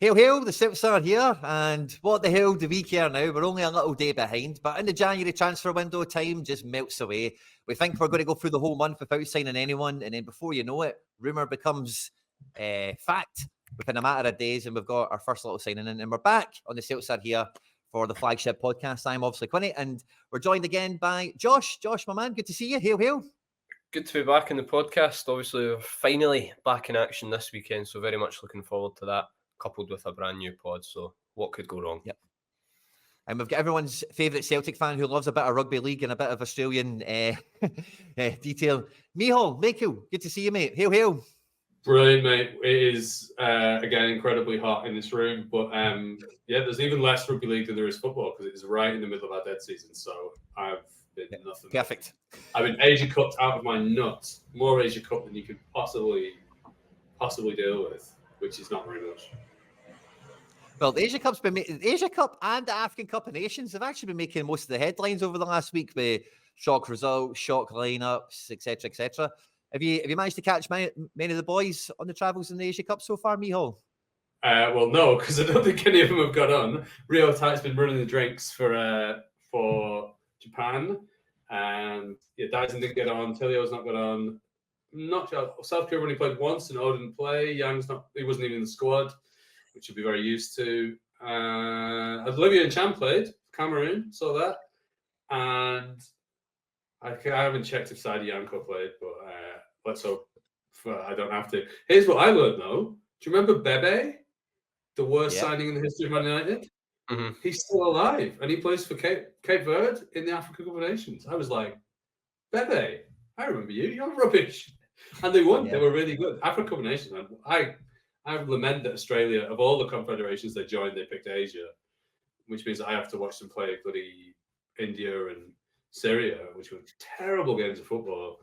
Hail, hail, the Celts are here, and what the hell do we care now? We're only a little day behind, but in the January transfer window, time just melts away. We think we're going to go through the whole month without signing anyone, and then before you know it, rumour becomes fact within a matter of days, and we've got our first little signing in, and we're back on the Celts are here for the flagship podcast. I'm obviously Quinny, and we're joined again by Josh. Josh, my man, good to see you. Hail, hail. Good to be back in the podcast. Obviously, we're finally back in action this weekend, so very much looking forward to that, coupled with a brand new pod. So what could go wrong? Yep. And we've got everyone's favourite Celtic fan who loves a bit of rugby league and a bit of Australian detail. Mihal, Michael, good to see you, mate. Hail, hail. Brilliant, mate. It is, again, incredibly hot in this room. But, there's even less rugby league than there is football because it is right in the middle of our dead season. So I've been nothing. Perfect. I've been Asia Cupped out of my nuts. More Asia Cup than you could possibly deal with, which is not very much. Well, the Asia Cup's been the Asia Cup and the African Cup of Nations have actually been making most of the headlines over the last week with shock results, shock lineups, etc., etc. Have you managed to catch many of the boys on the travels in the Asia Cup so far, Mihal? Well, no, because I don't think any of them have got on. Rio Tight's been running the drinks for Japan, and Dyson didn't get on. Tilio's not got on. Not sure. South Korea only played once, and O didn't play. Yang's not. He wasn't even in the squad, which you'll be very used to. Olivia and Chan played Cameroon, saw that, and I haven't checked if Saidi Yanko played, but let's hope I don't have to. Here's what I learned though. Do you remember Bebe, the worst signing in the history of Man United? Mm-hmm. He's still alive, and he plays for Cape Verde in the African Cup of Nations. I was like, Bebe, I remember you. You're rubbish. And they won. Yeah. They were really good. African Cup of Nations. I lament that Australia, of all the confederations they joined, they picked Asia, which means I have to watch them play bloody India and Syria, which were terrible games of football.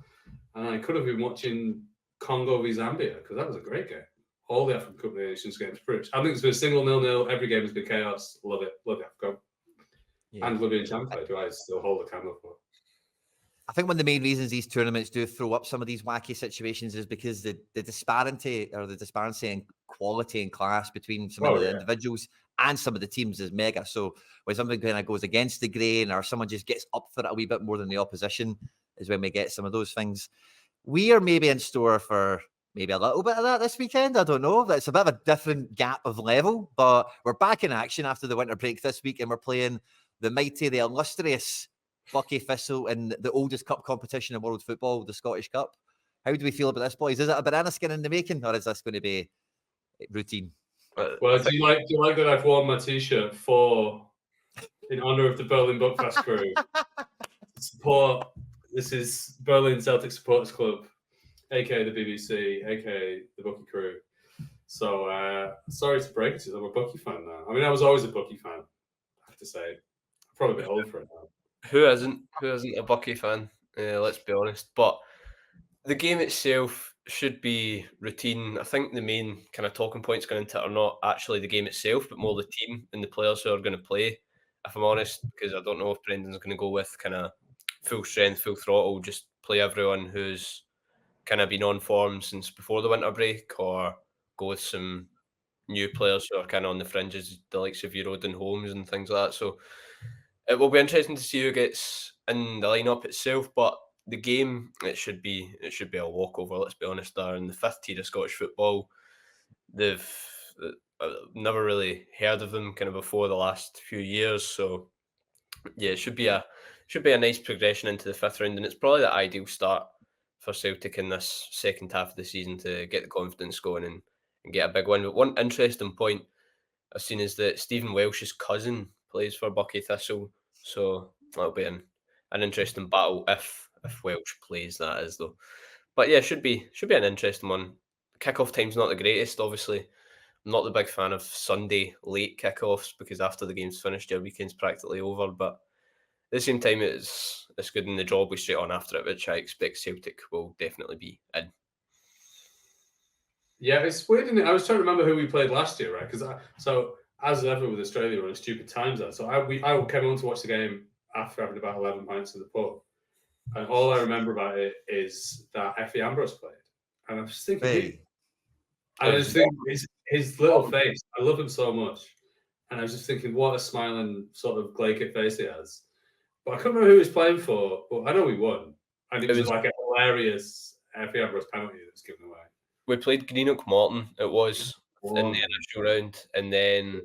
And I could have been watching Congo v Zambia because that was a great game. All the African Cup of Nations games, I think it's been a single 0-0. Every game has been chaos. Love it. Love the Africa Cup. Yeah. And Libyan Champion, do I still hold the candle for? I think one of the main reasons these tournaments do throw up some of these wacky situations is because the disparity in quality and class between some of the individuals and some of the teams is mega. So when something kind of goes against the grain or someone just gets up for it a wee bit more than the opposition is when we get some of those things. We are maybe in store for maybe a little bit of that this weekend. I don't know. That's a bit of a different gap of level, but we're back in action after the winter break this week and we're playing the mighty, the illustrious Buckie Thistle in the oldest cup competition in world football, the Scottish Cup. How do we feel about this, boys? Is it a banana skin in the making, or is this going to be routine? Well, do you like that I've worn my T-shirt in honor of the Berlin Buckfast crew? Support. This is Berlin Celtic Supporters Club, aka the BBC, aka the Buckie crew. So sorry to break it to you, I'm a Buckie fan now. I mean, I was always a Buckie fan. I have to say, I'm probably a bit old for it now. Who isn't a Buckie fan? Let's be honest. But the game itself should be routine. I think the main kind of talking points going into it are not actually the game itself, but more the team and the players who are going to play, if I'm honest, because I don't know if Brendan's going to go with kind of full strength, full throttle, just play everyone who's kind of been on form since before the winter break, or go with some new players who are kind of on the fringes, the likes of Rodon Holmes and things like that. So it will be interesting to see who gets in the lineup itself, but the game it should be a walkover. Let's be honest. They're in the fifth tier of Scottish football. I've never really heard of them kind of before the last few years. So yeah, it should be a nice progression into the fifth round, and it's probably the ideal start for Celtic in this second half of the season to get the confidence going and get a big win. But one interesting point I've seen is that Stephen Welsh's cousin plays for Buckie Thistle, so that'll be an interesting battle if Welsh plays, that is, though. But yeah, should be an interesting one. Kickoff time's not the greatest, obviously. I'm not the big fan of Sunday late kickoffs because after the game's finished, your weekend's practically over. But at the same time, it's good, and the draw will be straight on after it, which I expect Celtic will definitely be in. Yeah, it's weird, isn't it? I was trying to remember who we played last year, right? Because as ever with Australia, we're in stupid times there. So I came on to watch the game after having about 11 pints in the pub, and all I remember about it is that Effie Ambrose played, and I'm just thinking, his little face, I love him so much. And I was just thinking, what a smiling sort of glacier face he has. But I couldn't remember who he was playing for, but I know he won. And it was like a hilarious FA penalty that was given away. We played Greenock Morton, it was, in the initial round. And then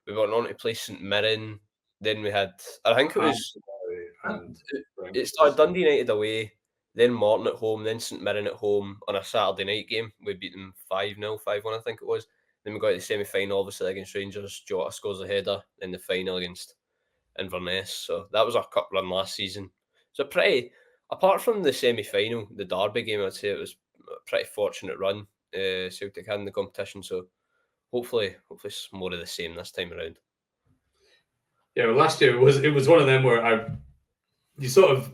we went on to play St Mirren. Then we had, I think it was, it started Dundee United away, then Morton at home, then St Mirren at home on a Saturday night game. We beat them 5-0, 5-1, I think it was. Then we got to the semi-final, obviously, against Rangers. Jota scores a header in the final against Inverness. So that was our cup run last season. So pretty, apart from the semi-final, the Derby game, I'd say it was a pretty fortunate run Celtic had in the competition. So hopefully it's more of the same this time around. Yeah, well, last year it was one of them where you sort of,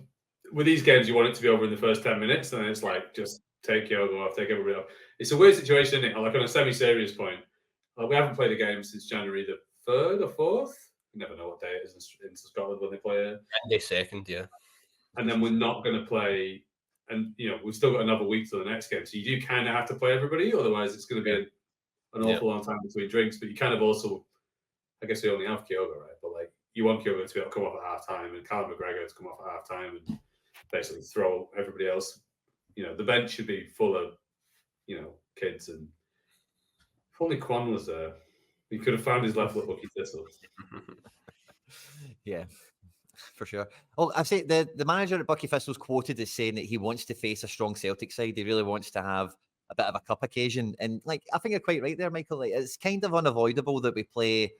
with these games, you want it to be over in the first 10 minutes, and then it's like, just take Yogo off, take everybody off. It's a weird situation, isn't it? Like, on a semi-serious point, we haven't played a game since January the 3rd or 4th. You never know what day it is in Scotland when they play it. Monday 2nd, yeah. And then we're not going to play, and we've still got another week to the next game. So you do kind of have to play everybody, otherwise it's going to be an awful long time between drinks. But you kind of also, I guess we only have Kyogo, right? But like, you want Kyogo to be able to come off at half time and Callum McGregor to come off at half time and basically throw everybody else. The bench should be full of, kids. And if only Quan was there, he could have found his left foot Bucky Thistle. Yeah, for sure. Oh, I say the manager at Bucky Thistle's quoted as saying that he wants to face a strong Celtic side. He really wants to have a bit of a cup occasion. And like, I think you're quite right there, Michael. Like, it's kind of unavoidable that we play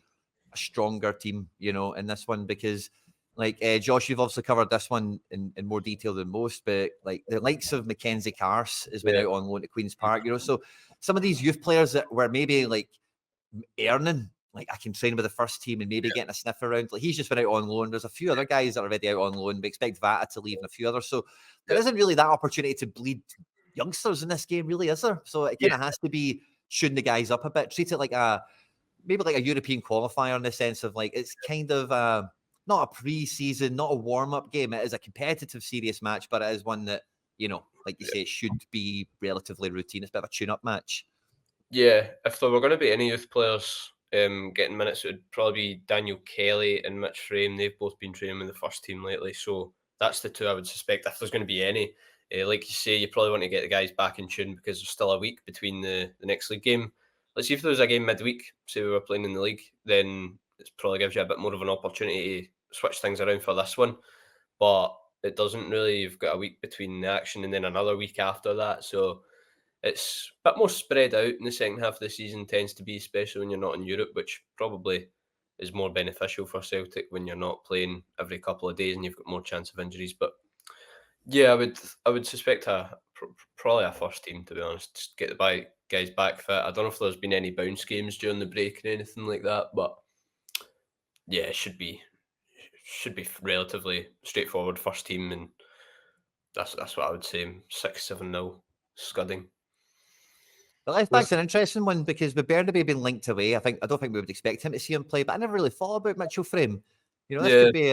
a stronger team, in this one, because like Josh, you've obviously covered this one in more detail than most, but like the likes of Mackenzie Carse has been out on loan at Queen's Park, so some of these youth players that were maybe like earning, like I can train with the first team and maybe getting a sniff around, like he's just been out on loan. There's a few other guys that are already out on loan. We expect Vata to leave and a few others, so there isn't really that opportunity to bleed youngsters in this game, really, is there? So it kind of has to be shooting the guys up a bit, treat it like maybe like a European qualifier, in the sense of like it's kind of not a pre-season, not a warm-up game. It is a competitive, serious match, but it is one that, like you say, it should be relatively routine. It's a bit of a tune-up match. Yeah, if there were going to be any youth players getting minutes, it would probably be Daniel Kelly and Mitch Frame. They've both been training with the first team lately, so that's the two I would suspect if there's going to be any. Like you say, you probably want to get the guys back in tune because there's still a week between the next league game. Let's see if there was a game midweek, say we were playing in the league, then it probably gives you a bit more of an opportunity to switch things around for this one. But it doesn't really. You've got a week between the action and then another week after that. So it's a bit more spread out in the second half of the season, tends to be, especially when you're not in Europe, which probably is more beneficial for Celtic when you're not playing every couple of days and you've got more chance of injuries. But yeah, I would suspect probably a first team, to be honest. Just get the guys back fit. I don't know if there's been any bounce games during the break or anything like that, but yeah, it should be relatively straightforward first team, and that's what I would say. 6-7-0 scudding. But left back's an interesting one because with Burnaby being linked away, I don't think we would expect him to see him play. But I never really thought about Mitchell Frame. This could be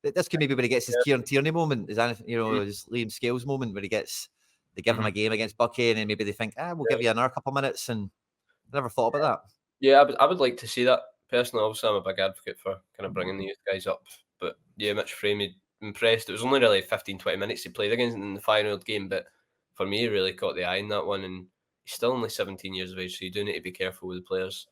this could maybe when he gets his Kieran Tierney moment, his Liam Scales moment, where they give him a game against Bucky, and then maybe they think, we'll give you another couple of minutes, and I never thought about that. Yeah, I would like to see that personally. Obviously, I'm a big advocate for kind of bringing the youth guys up, but yeah, Mitch Frame, he impressed. It was only really 15-20 minutes he played against in the final game, but for me, he really caught the eye in that one, and he's still only 17 years of age, so you do need to be careful with the players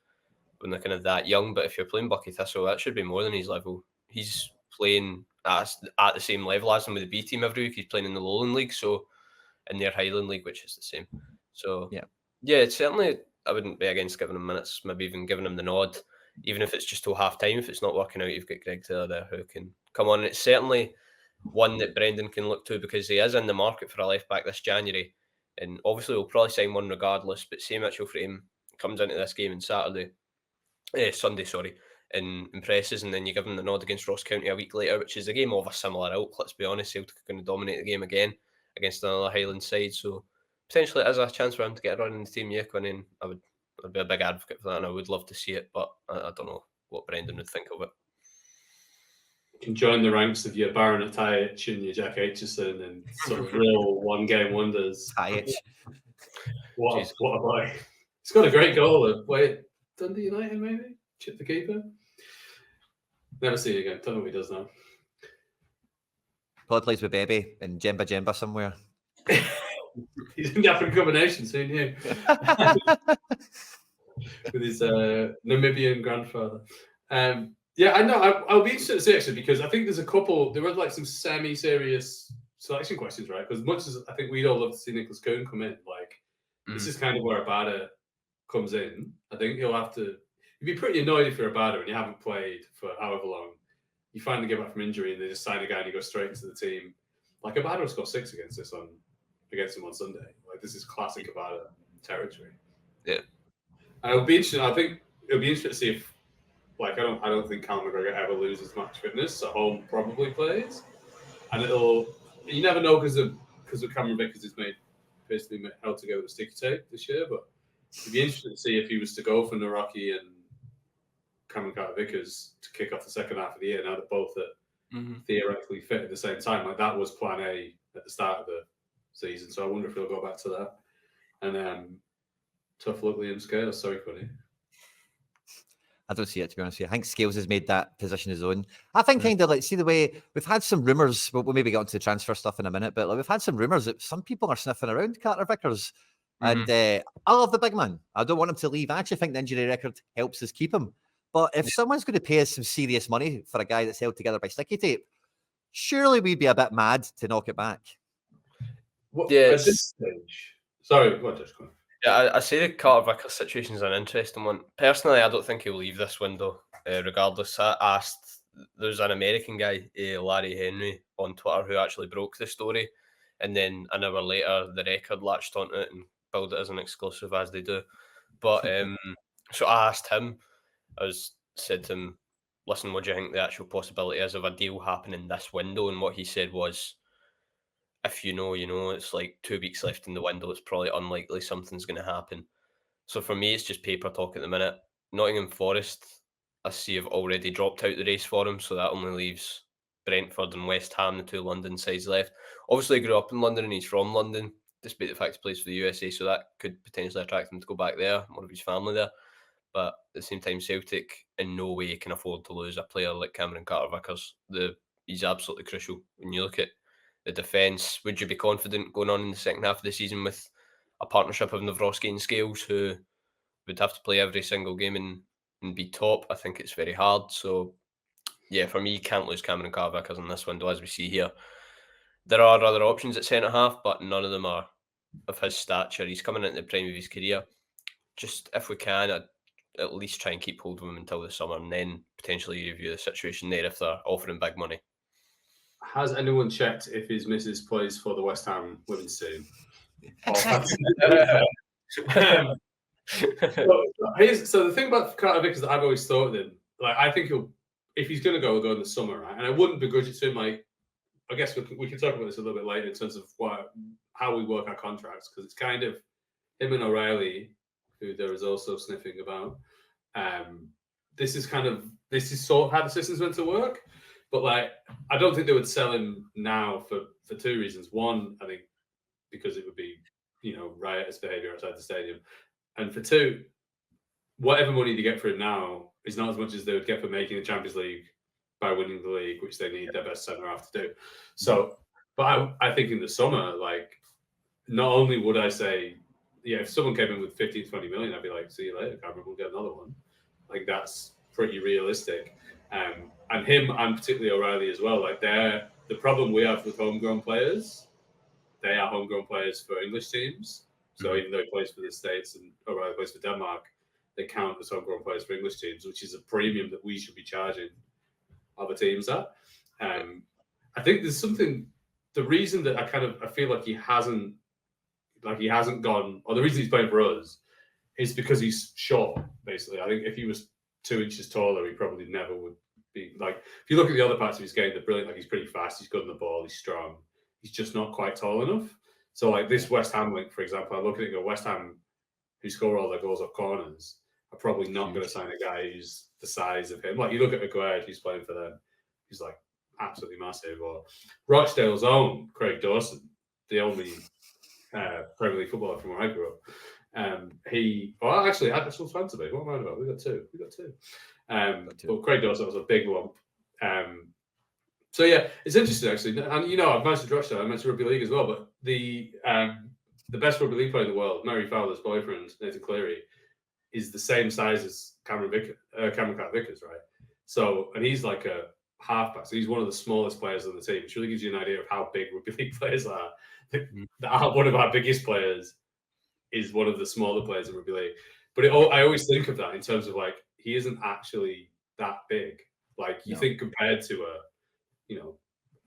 when they're kind of that young. But if you're playing Bucky Thistle, that should be more than his level. He's playing at the same level as him with the B team every week. He's playing in the Lowland League, so in their Highland League, which is the same. So yeah, it's certainly, I wouldn't be against giving him minutes, maybe even giving him the nod, even if it's just till half time. If it's not working out, you've got Greg Taylor there who can come on. And it's certainly one that Brendan can look to because he is in the market for a left back this January. And obviously, we'll probably sign one regardless. But say Mitchell Frame comes into this game on Sunday, and impresses, and then you give him the nod against Ross County a week later, which is a game of a similar ilk. Let's be honest, Celtic are going to dominate the game again against another Highland side. So potentially, it is a chance for him to get a run in the team. And I'd be a big advocate for that, and I would love to see it. But I don't know what Brendan would think of it. You can join the ranks of your Baron Atajic and your Jack Aitchison and sort of real one-game wonders. What a boy. He's got a great goal. Wait, Dundee United, maybe? Chip the keeper. Never see it again. Don't know what he does now. Probably plays with Bebe and Jemba somewhere. He's in the African Cup of Nations, who knew? With his Namibian grandfather. Yeah, I know. I'll be interested to see, actually, because I think there's a couple, there were like some semi-serious selection questions, right? Because much as I think we'd all love to see Nicholas Coon come in, like, this is kind of where Abada comes in. I think you'll have to, you'd be pretty annoyed if you're Abada and you haven't played for however long. You finally get back from injury and they just sign a guy and you go straight into the team. Like, Abada will score 6 against him on Sunday. Like, this is classic Abada territory. Yeah. And it'll be interesting. I think it'll be interesting to see if, like, I don't think Cal McGregor ever loses match fitness. So Holm probably plays, and you never know because of Cameron Vickers is basically held together with sticky tape this year. But it'd be interesting to see if he was to go for Naraki and Cameron Carter-Vickers to kick off the second half of the year. Now that both are theoretically fit at the same time, like that was Plan A at the start of the season. So I wonder if he'll go back to that. And tough luck, Liam Scales. Sorry, Connie. I don't see it, to be honest with you. I think Scales has made that position his own. I think kind of like, see the way we've had some rumours, we'll maybe get onto the transfer stuff in a minute, but like we've had some rumours that some people are sniffing around Carter Vickers. And I love the big man. I don't want him to leave. I actually think the injury record helps us keep him. But if someone's going to pay us some serious money for a guy that's held together by sticky tape, surely we'd be a bit mad to knock it back. Yeah, at this stage. Sorry, go on, Josh. Yeah, I say the Carter Vickers situation is an interesting one. Personally, I don't think he'll leave this window, regardless. I asked, there's an American guy, Larry Henry, on Twitter who actually broke the story. And then an hour later, the Record latched onto it and billed it as an exclusive, as they do. But so I asked him, said to him, listen, what do you think the actual possibility is of a deal happening this window? And what he said was, if you know, it's like 2 weeks left in the window. It's probably unlikely something's going to happen. So for me, it's just paper talk at the minute. Nottingham Forest, I see, have already dropped out the race for him. So that only leaves Brentford and West Ham, the 2 London sides left. Obviously, he grew up in London and he's from London, despite the fact he plays for the USA. So that could potentially attract him to go back there, more of his family there. But at the same time, Celtic in no way can afford to lose a player like Cameron Carter-Vickers. He's absolutely crucial. When you look at the defence, would you be confident going on in the second half of the season with a partnership of Nawrocki and Scales, who would have to play every single game and be top? I think it's very hard. So, yeah, for me, you can't lose Cameron Carter-Vickers in this window, as we see here. There are other options at centre-half, but none of them are of his stature. He's coming into the prime of his career. Just, if we can, I'd at least try and keep hold of him until the summer and then potentially review the situation there if they're offering big money. Has anyone checked if his missus plays for the West Ham women's team? So the thing about Carter Vickers that I've always thought of him, like, I think if he's going to go, he'll go in the summer, right? And I wouldn't begrudge it to him. Like, I guess we can talk about this a little bit later in terms of how we work our contracts, because it's kind of him and O'Reilly, who there is also sniffing about. This is sort of how the system's meant to work. But like, I don't think they would sell him now for 2 reasons. One, I think because it would be, riotous behaviour outside the stadium. And for 2, whatever money they get for him now is not as much as they would get for making the Champions League by winning the league, which they need their best centre half to do. So, but I think in the summer, like, not only would I say, yeah, if someone came in with 15, 20 million, I'd be like, see you later, Cameron, we'll get another one. Like, that's pretty realistic. And him, and particularly O'Reilly as well, like, the problem we have with homegrown players, they are homegrown players for English teams. So even though he plays for the States and O'Reilly plays for Denmark, they count as homegrown players for English teams, which is a premium that we should be charging other teams at. I think there's something, the reason that I feel like he hasn't gone, or the reason he's playing for us is because he's short, basically. I think if he was 2 inches taller, he probably never would be, like, if you look at the other parts of his game, they're brilliant. Like, he's pretty fast, he's good on the ball, he's strong. He's just not quite tall enough. So, like, this West Ham link, for example, I look at it and go, West Ham, who score all their goals off corners, are probably not going to sign a guy who's the size of him. Like, you look at Maguire, who's playing for them, he's like absolutely massive. Or Rochdale's own Craig Dawson, the only Premier League footballer from where I grew up, Actually, actual fans today. What am I about? We got two. But Craig Dawson was a big lump. So yeah, it's interesting actually, and I've mentioned Drogheda, I mentioned rugby league as well, but the best rugby league player in the world, Mary Fowler's boyfriend, Nathan Cleary, is the same size as Cameron Carter-Vickers, right? So, and he's like a halfback, so he's one of the smallest players on the team, which really gives you an idea of how big rugby league players are. One of our biggest players is one of the smaller players in rugby league. But I always think of that in terms of like, he isn't actually that big. Like you think compared to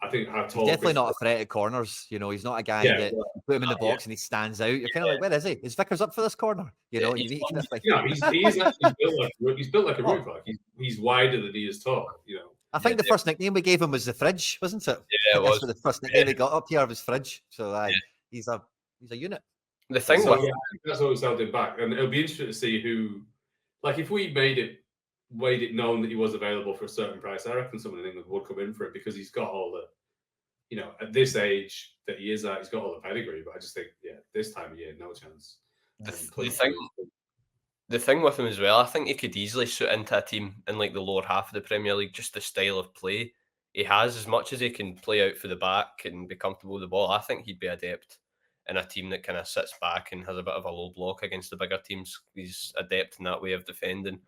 I think how tall. He's definitely not a threat at corners. He's not a guy that you put him in the box and he stands out. You're kind of like, where is he? Is Vickers up for this corner? He's built like a roof. Like he's wider than he is tall. I think the first nickname we gave him was the Fridge, wasn't it? Yeah, it was. That's what the first nickname we got up here was Fridge. So he's a unit. The thing that's always held him back, and it'll be interesting to see who, like, if we made it known that he was available for a certain price, I reckon someone in England would come in for it because he's got all the, at this age that he is at, he's got all the pedigree. But I just think, this time of year, no chance. The thing with him as well, I think he could easily suit into a team in like the lower half of the Premier League, just the style of play he has. As much as he can play out for the back and be comfortable with the ball, I think he'd be adept in a team that kind of sits back and has a bit of a low block against the bigger teams. He's adept in that way of defending.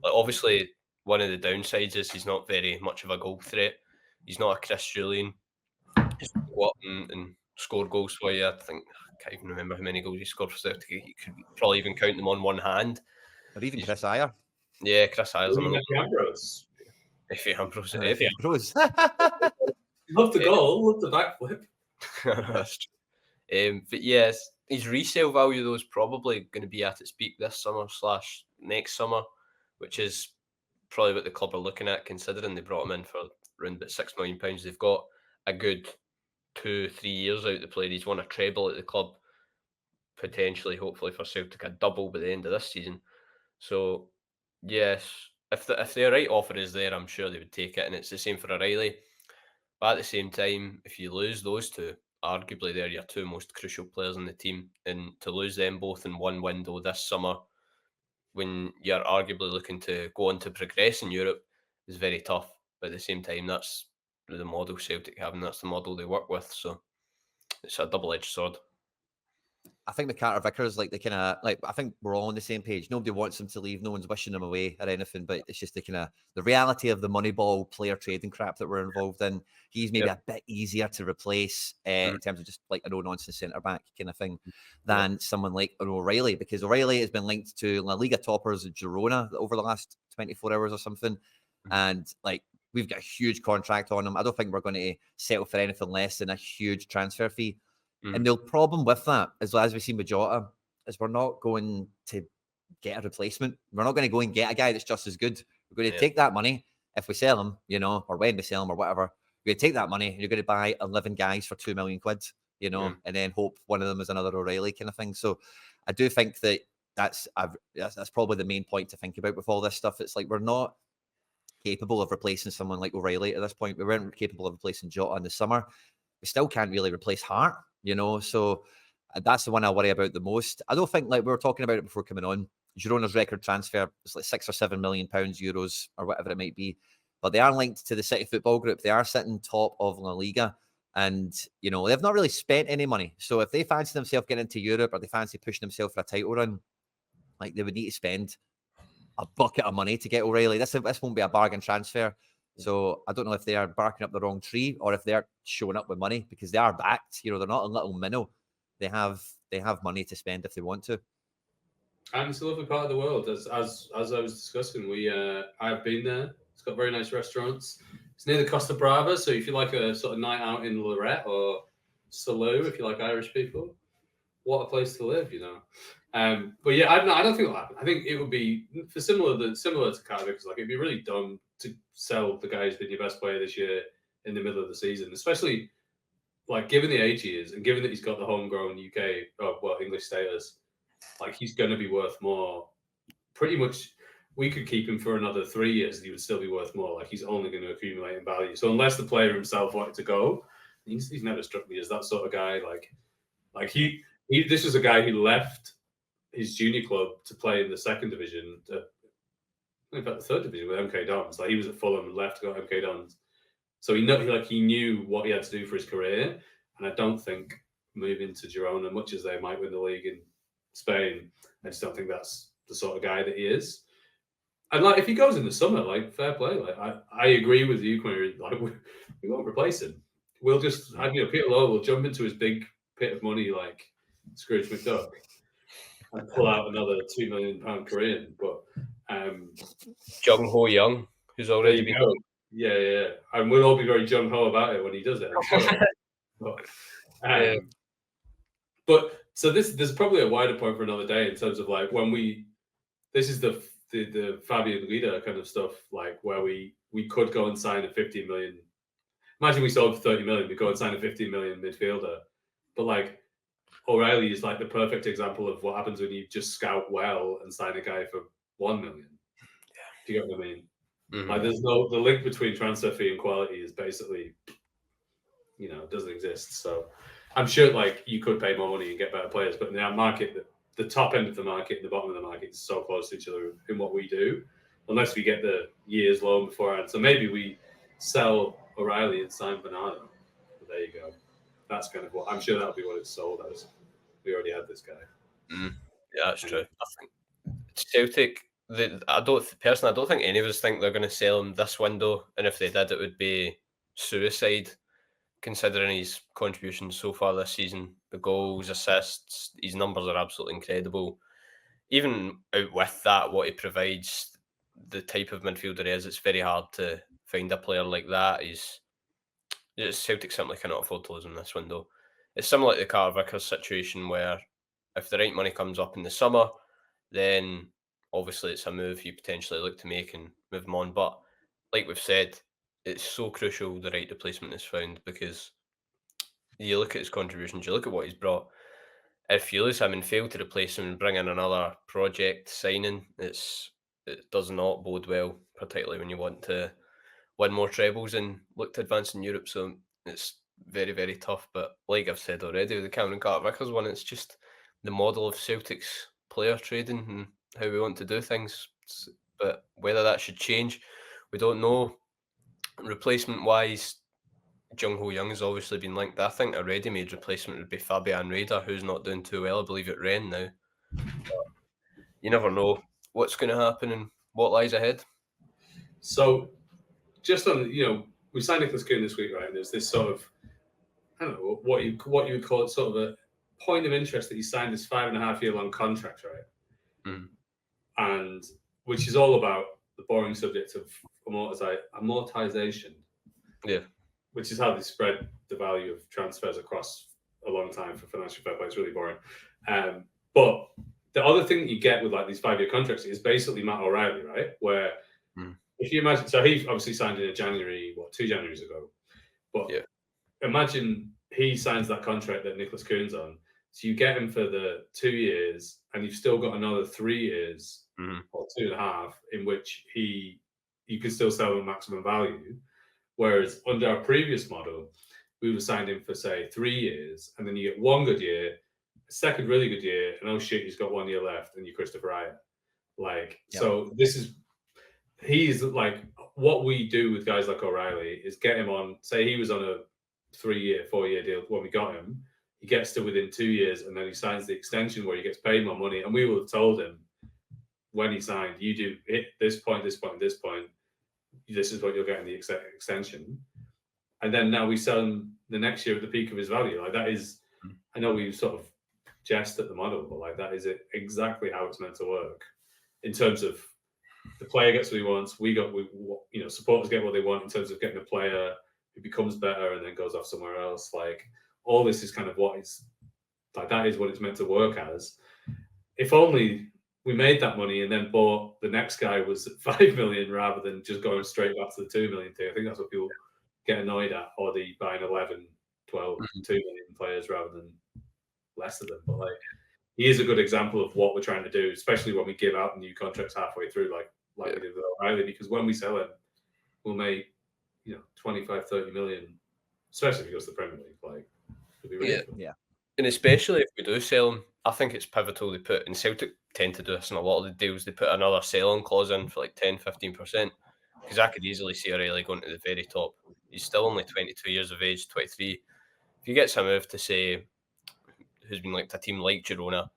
Like, obviously, one of the downsides is he's not very much of a goal threat. He's not a Chris Julian. He's go up and score goals for you. I can't even remember how many goals he scored for Celtic. You could probably even count them on one hand. Or even Chris Ayer. Yeah, Chris Ayer's another Ambrose. Effie Ambrose. Love the goal, love the backflip. That's true. But yes, his resale value though is probably going to be at its peak this summer / next summer, which is probably what the club are looking at, considering they brought him in for around about £6 million. They've got a good 2-3 years out the player. He's won a treble at the club, potentially, hopefully for Celtic, a double by the end of this season. So yes, if the right offer is there, I'm sure they would take it, and it's the same for O'Reilly. But at the same time, if you lose those two, arguably they're your two most crucial players in the team, and to lose them both in one window this summer, when you're arguably looking to go on to progress in Europe, is very tough. But at the same time, that's the model Celtic have, and that's the model they work with. So it's a double-edged sword. I think with Carter-Vickers, I think we're all on the same page. Nobody wants him to leave. No one's wishing him away or anything, but it's just the reality of the Moneyball player trading crap that we're involved in. He's maybe a bit easier to replace in terms of just like a no-nonsense centre-back kind of thing than someone like an O'Reilly, because O'Reilly has been linked to La Liga toppers Girona over the last 24 hours or something. And we've got a huge contract on him. I don't think we're going to settle for anything less than a huge transfer fee. And the problem with that, as we've seen with Jota, is we're not going to get a replacement. We're not going to go and get a guy that's just as good. We're going to take that money if we sell him, or when we sell him or whatever. You're going to take that money and you're going to buy 11 guys for £2 million, and then hope one of them is another O'Reilly kind of thing. So I do think that that's probably the main point to think about with all this stuff. It's like we're not capable of replacing someone like O'Reilly at this point. We weren't capable of replacing Jota in the summer. We still can't really replace Hart. So that's the one I worry about the most. I don't think, like we were talking about it before coming on, Girona's record transfer is like £6 or £7 million, euros, or whatever it might be. But they are linked to the City Football Group. They are sitting top of La Liga. And, they've not really spent any money. So if they fancy themselves getting into Europe or they fancy pushing themselves for a title run, they would need to spend a bucket of money to get O'Reilly. This won't be a bargain transfer. So I don't know if they are barking up the wrong tree or if they're showing up with money, because they are backed. They're not a little minnow. They have money to spend if they want to. And it's a lovely part of the world. As I was discussing, I've been there. It's got very nice restaurants. It's near the Costa Brava, so if you like a sort of night out in Lorette or Salou, if you like Irish people, what a place to live, But yeah, I don't think it'll happen. I think it would be similar to Cardiff, because it'd be really dumb to sell the guy who's been your best player this year in the middle of the season, especially given the age he is and given that he's got the homegrown English status. He's going to be worth more. Pretty much, we could keep him for another 3 years and he would still be worth more. He's only going to accumulate in value. So unless the player himself wanted to go, he's never struck me as that sort of guy. This was a guy who left his junior club to play in the second division, in fact, the third division with MK Dons. Like he was at Fulham and left to go to MK Dons. So he knew what he had to do for his career. And I don't think moving to Girona, much as they might win the league in Spain, I just don't think that's the sort of guy that he is. And like, if he goes in the summer, like fair play. Like I agree with you, Quinn. Like we won't replace him. We'll just, Peter Lowe will jump into his big pit of money like Scrooge McDuck and pull out another £2 million Korean. But Jung Ho Young, who's already been. Yeah, and we'll all be very gung ho about it when he does it. I'm sure. But so there's probably a wider point for another day in terms of like this is the Fabian Lieder kind of stuff, like where we could go and sign a 15 million. Imagine we sold for 30 million, we go and sign a 15 million midfielder. But like O'Reilly is like the perfect example of what happens when you just scout well and sign a guy for 1 million. Do you get what I mean? Mm-hmm. Like the link between transfer fee and quality is basically, doesn't exist. So I'm sure like you could pay more money and get better players, but in that market, the top end of the market and the bottom of the market is so close to each other in what we do, unless we get the year's loan beforehand. So maybe we sell O'Reilly and sign Bernardo. But there you go. That's kind of what I'm sure that'll be what it's sold as. We already had this guy. Yeah, that's true. I think Celtic. I don't think any of us think they're going to sell him this window, and if they did, it would be suicide, considering his contributions so far this season. The goals, assists, his numbers are absolutely incredible. Even out with that, what he provides, the type of midfielder he is, it's very hard to find a player like that. Celtic simply cannot afford to lose him this window. It's similar to the Carter Vickers situation, where if the right money comes up in the summer, then obviously it's a move you potentially look to make and move him on. But like we've said, it's so crucial the right replacement is found, because you look at his contributions, you look at what he's brought. If you lose him and fail to replace him and bring in another project signing, it does not bode well, particularly when you want to win more trebles and look to advance in Europe. So it's very, very tough. But like I've said already, with the Cameron Carter-Vickers one, it's just the model of Celtic's player trading and how we want to do things. But whether that should change, we don't know. Replacement-wise, Jung Ho Young has obviously been linked. I think a ready-made replacement would be Fabian Raider, who's not doing too well, I believe, at Rennes now. But you never know what's going to happen and what lies ahead. So, just on, we signed Nicholas Kuhn this week, right? And there's this sort of, I don't know, what you would call it, sort of a point of interest that he signed this 5.5-year-long contract, right? Mm. And which is all about the boring subject of amortization. Yeah. Which is how they spread the value of transfers across a long time for financial fair play. It's really boring. But the other thing that you get with like these 5-year contracts is basically Matt O'Reilly, right? Where if you imagine, so he obviously signed in January, 2 Januaries ago. But imagine he signs that contract that Nicholas Kuhn's on. So you get him for the 2 years, and you've still got another 3 years or 2.5 in which you can still sell him maximum value. Whereas under our previous model, we would sign him for, say, 3 years, and then you get 1 good year, a second really good year, and oh shit, he's got 1 year left, and you're Christopher Ayer. So he's like, what we do with guys like O'Reilly is get him on, say he was on a 3-year, 4-year deal when we got him, he gets to within 2 years, and then he signs the extension where he gets paid more money, and we will have told him when he signed, you do hit this point, this point, this point, this is what you'll get in the extension. And then now we sell him the next year at the peak of his value. Like that is, I know we sort of jest at the model, but like that is exactly how it's meant to work in terms of the player gets what he wants. Supporters get what they want in terms of getting a player who becomes better and then goes off somewhere else. Like all this is kind of what is like, that is what it's meant to work as. If only we made that money and then bought the next guy was 5 million rather than just going straight back to the 2 million thing. I think that's what people get annoyed at, or the buying 11, 12, 2 million players rather than less of them. But like, he is a good example of what we're trying to do, especially when we give out new contracts halfway through, like we did with O'Reilly, because when we sell him, we'll make 25, 30 million, especially if he goes to the Premier League. Like, it'll be really And especially if we do sell him, I think it's pivotal they put, and Celtic tend to do this in a lot of the deals, they put another sell-on clause in for like 10-15%, because I could easily see O'Reilly going to the very top. He's still only 22 years of age, 23. If he gets a move to, say, who's been linked to a team like Girona,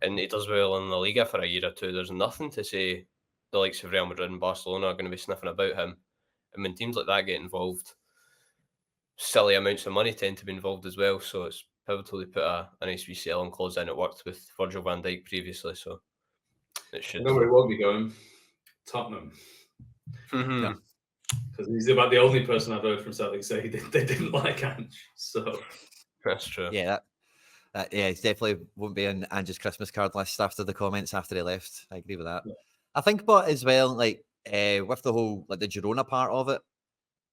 and he does well in La Liga for a year or two, there's nothing to say the likes of Real Madrid and Barcelona are going to be sniffing about him. And when teams like that get involved, silly amounts of money tend to be involved as well. So it's pivotal to put a nice wee sell-on clause in. It worked with Virgil van Dijk previously, so it should. Nobody won't be going. Tottenham. Yeah. Because he's about the only person I've heard from Celtic say they didn't like Ange. So that's true. Yeah, yeah, he definitely won't be on Ange's Christmas card list after the comments after he left. I agree with that. Yeah. I think, but as well, like with the whole like the Girona part of it,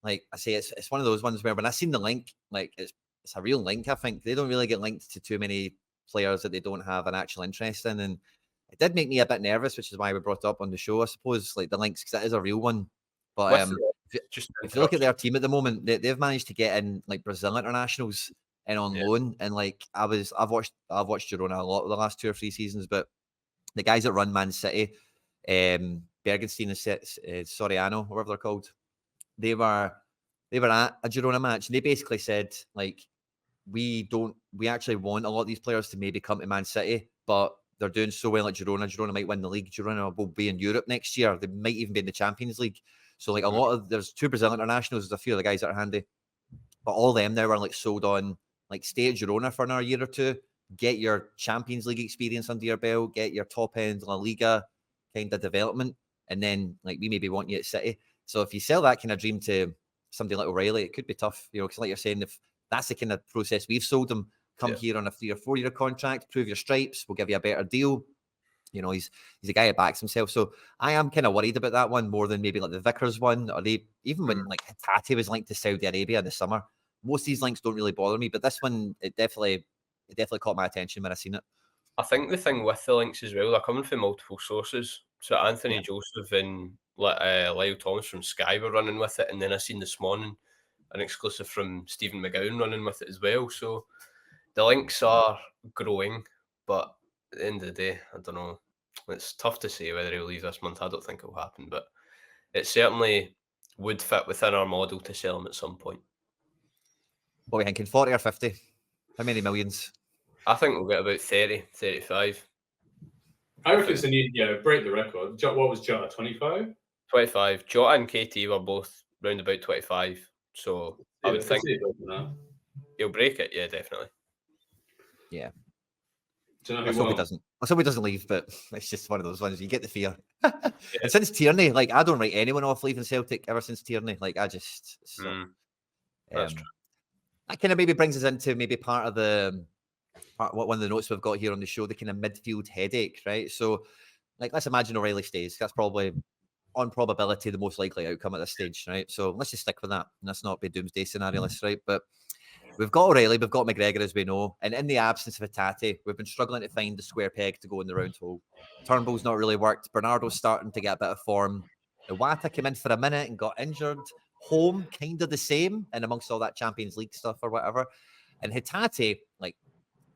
like I say, it's one of those ones where when I seen the link, like it's a real link. I think they don't really get linked to too many players that they don't have an actual interest in, and it did make me a bit nervous, which is why we brought it up on the show. I suppose like the links because it is a real one. But if you look at their team at the moment, they've managed to get in like Brazil internationals and on loan, and like I've watched Girona a lot of the last 2 or 3 seasons, but the guys that run Man City, Bergenstein and Soriano, whatever they're called, they were at a Girona match, and they basically said like we actually want a lot of these players to maybe come to Man City, but they're doing so well at Girona. Girona might win the league. Girona will be in Europe next year. They might even be in the Champions League. So like there's 2 Brazil internationals. There's a few of the guys that are handy, but all of them now are like sold on like stay at Girona for another year or 2, get your Champions League experience under your belt, get your top end La Liga kind of development, and then like we maybe want you at City. So if you sell that kind of dream to somebody like O'Reilly, it could be tough, because like you're saying, if that's the kind of process we've sold him, come here on a 3 or 4 year contract, prove your stripes, we'll give you a better deal. He's a guy that backs himself. So I am kind of worried about that one more than maybe like the Vickers one, or even when like Hatate was linked to Saudi Arabia in the summer. Most of these links don't really bother me, but this one, it definitely caught my attention when I seen it. I think the thing with the links as well, they're coming from multiple sources. So Anthony Joseph and Lyle Thomas from Sky were running with it, and then I seen this morning an exclusive from Stephen McGowan running with it as well. So the links are growing, but at the end of the day, I don't know. It's tough to say whether he'll leave this month. I don't think it'll happen, but it certainly would fit within our model to sell him at some point. What are we thinking, 40 or 50? How many millions? I think we'll get about 30, 35. I reckon it's a new, break the record. What was Jota, 25? 25. Jota and KT were both round about 25. So I would think he'll break it. Yeah, definitely. Yeah. Let's hope he doesn't leave, but it's just one of those ones. You get the fear. And since Tierney, like I don't write anyone off leaving Celtic ever since Tierney. Like I just that's true. That kind of maybe brings us into maybe part of one of the notes we've got here on the show, the kind of midfield headache, right? So like let's imagine O'Reilly stays. That's probably on probability the most likely outcome at this stage, right? So let's just stick with that. And let's not be doomsday scenarios, right? But we've got O'Reilly, we've got McGregor, as we know. And in the absence of Hatate, we've been struggling to find the square peg to go in the round hole. Turnbull's not really worked. Bernardo's starting to get a bit of form. Iwata came in for a minute and got injured. Home, kind of the same, and amongst all that Champions League stuff or whatever. And Hatate, like,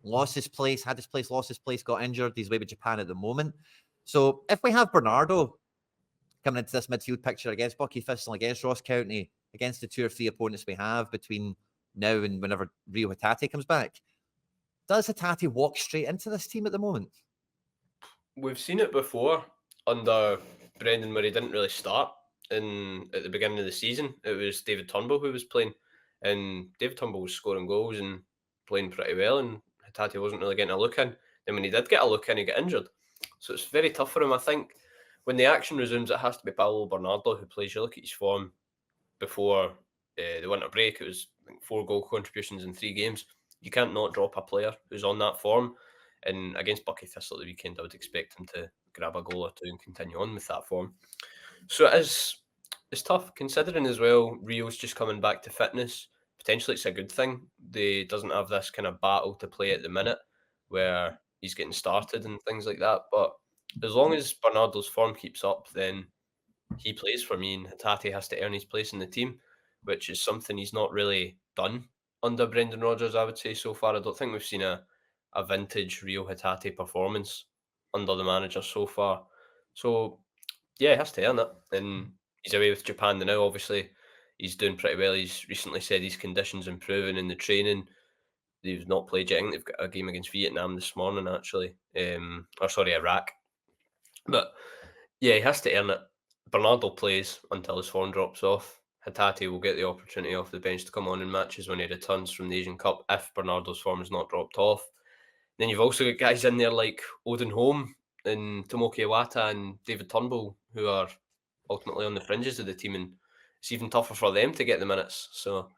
lost his place, got injured. He's away with Japan at the moment. So if we have Bernardo coming into this midfield picture against Bucky Thistle, against Ross County, against the 2 or 3 opponents we have between now and whenever Rio Hatate comes back, does Hatate walk straight into this team at the moment? We've seen it before under Brendan where he didn't really start at the beginning of the season. It was David Turnbull who was playing, and David Turnbull was scoring goals and playing pretty well, and Hatate wasn't really getting a look in. And when he did get a look in, he got injured. So it's very tough for him. I think when the action resumes, it has to be Paulo Bernardo who plays. You look at his form before the winter break, it was 4 goal contributions in 3 games. You can't not drop a player who's on that form. And against Bucky Thistle at the weekend, I would expect him to grab a goal or 2 and continue on with that form. So it's tough, considering as well, Rio's just coming back to fitness. Potentially it's a good thing. They doesn't have this kind of battle to play at the minute where he's getting started and things like that. But as long as Bernardo's form keeps up, then he plays for me, and Hatate has to earn his place in the team, which is something he's not really done under Brendan Rodgers, I would say, so far. I don't think we've seen a a vintage Rio Hatate performance under the manager so far. So yeah, he has to earn it. And he's away with Japan now, obviously. He's doing pretty well. He's recently said his conditions improving in the training. They've not played yet. I think they've got a game against Vietnam this morning, actually. Iraq. But yeah, he has to earn it. Bernardo plays until his form drops off. Hatate will get the opportunity off the bench to come on in matches when he returns from the Asian Cup if Bernardo's form has not dropped off. Then you've also got guys in there like Odin Holm and Tomoki Iwata and David Turnbull, who are ultimately on the fringes of the team, and it's even tougher for them to get the minutes. So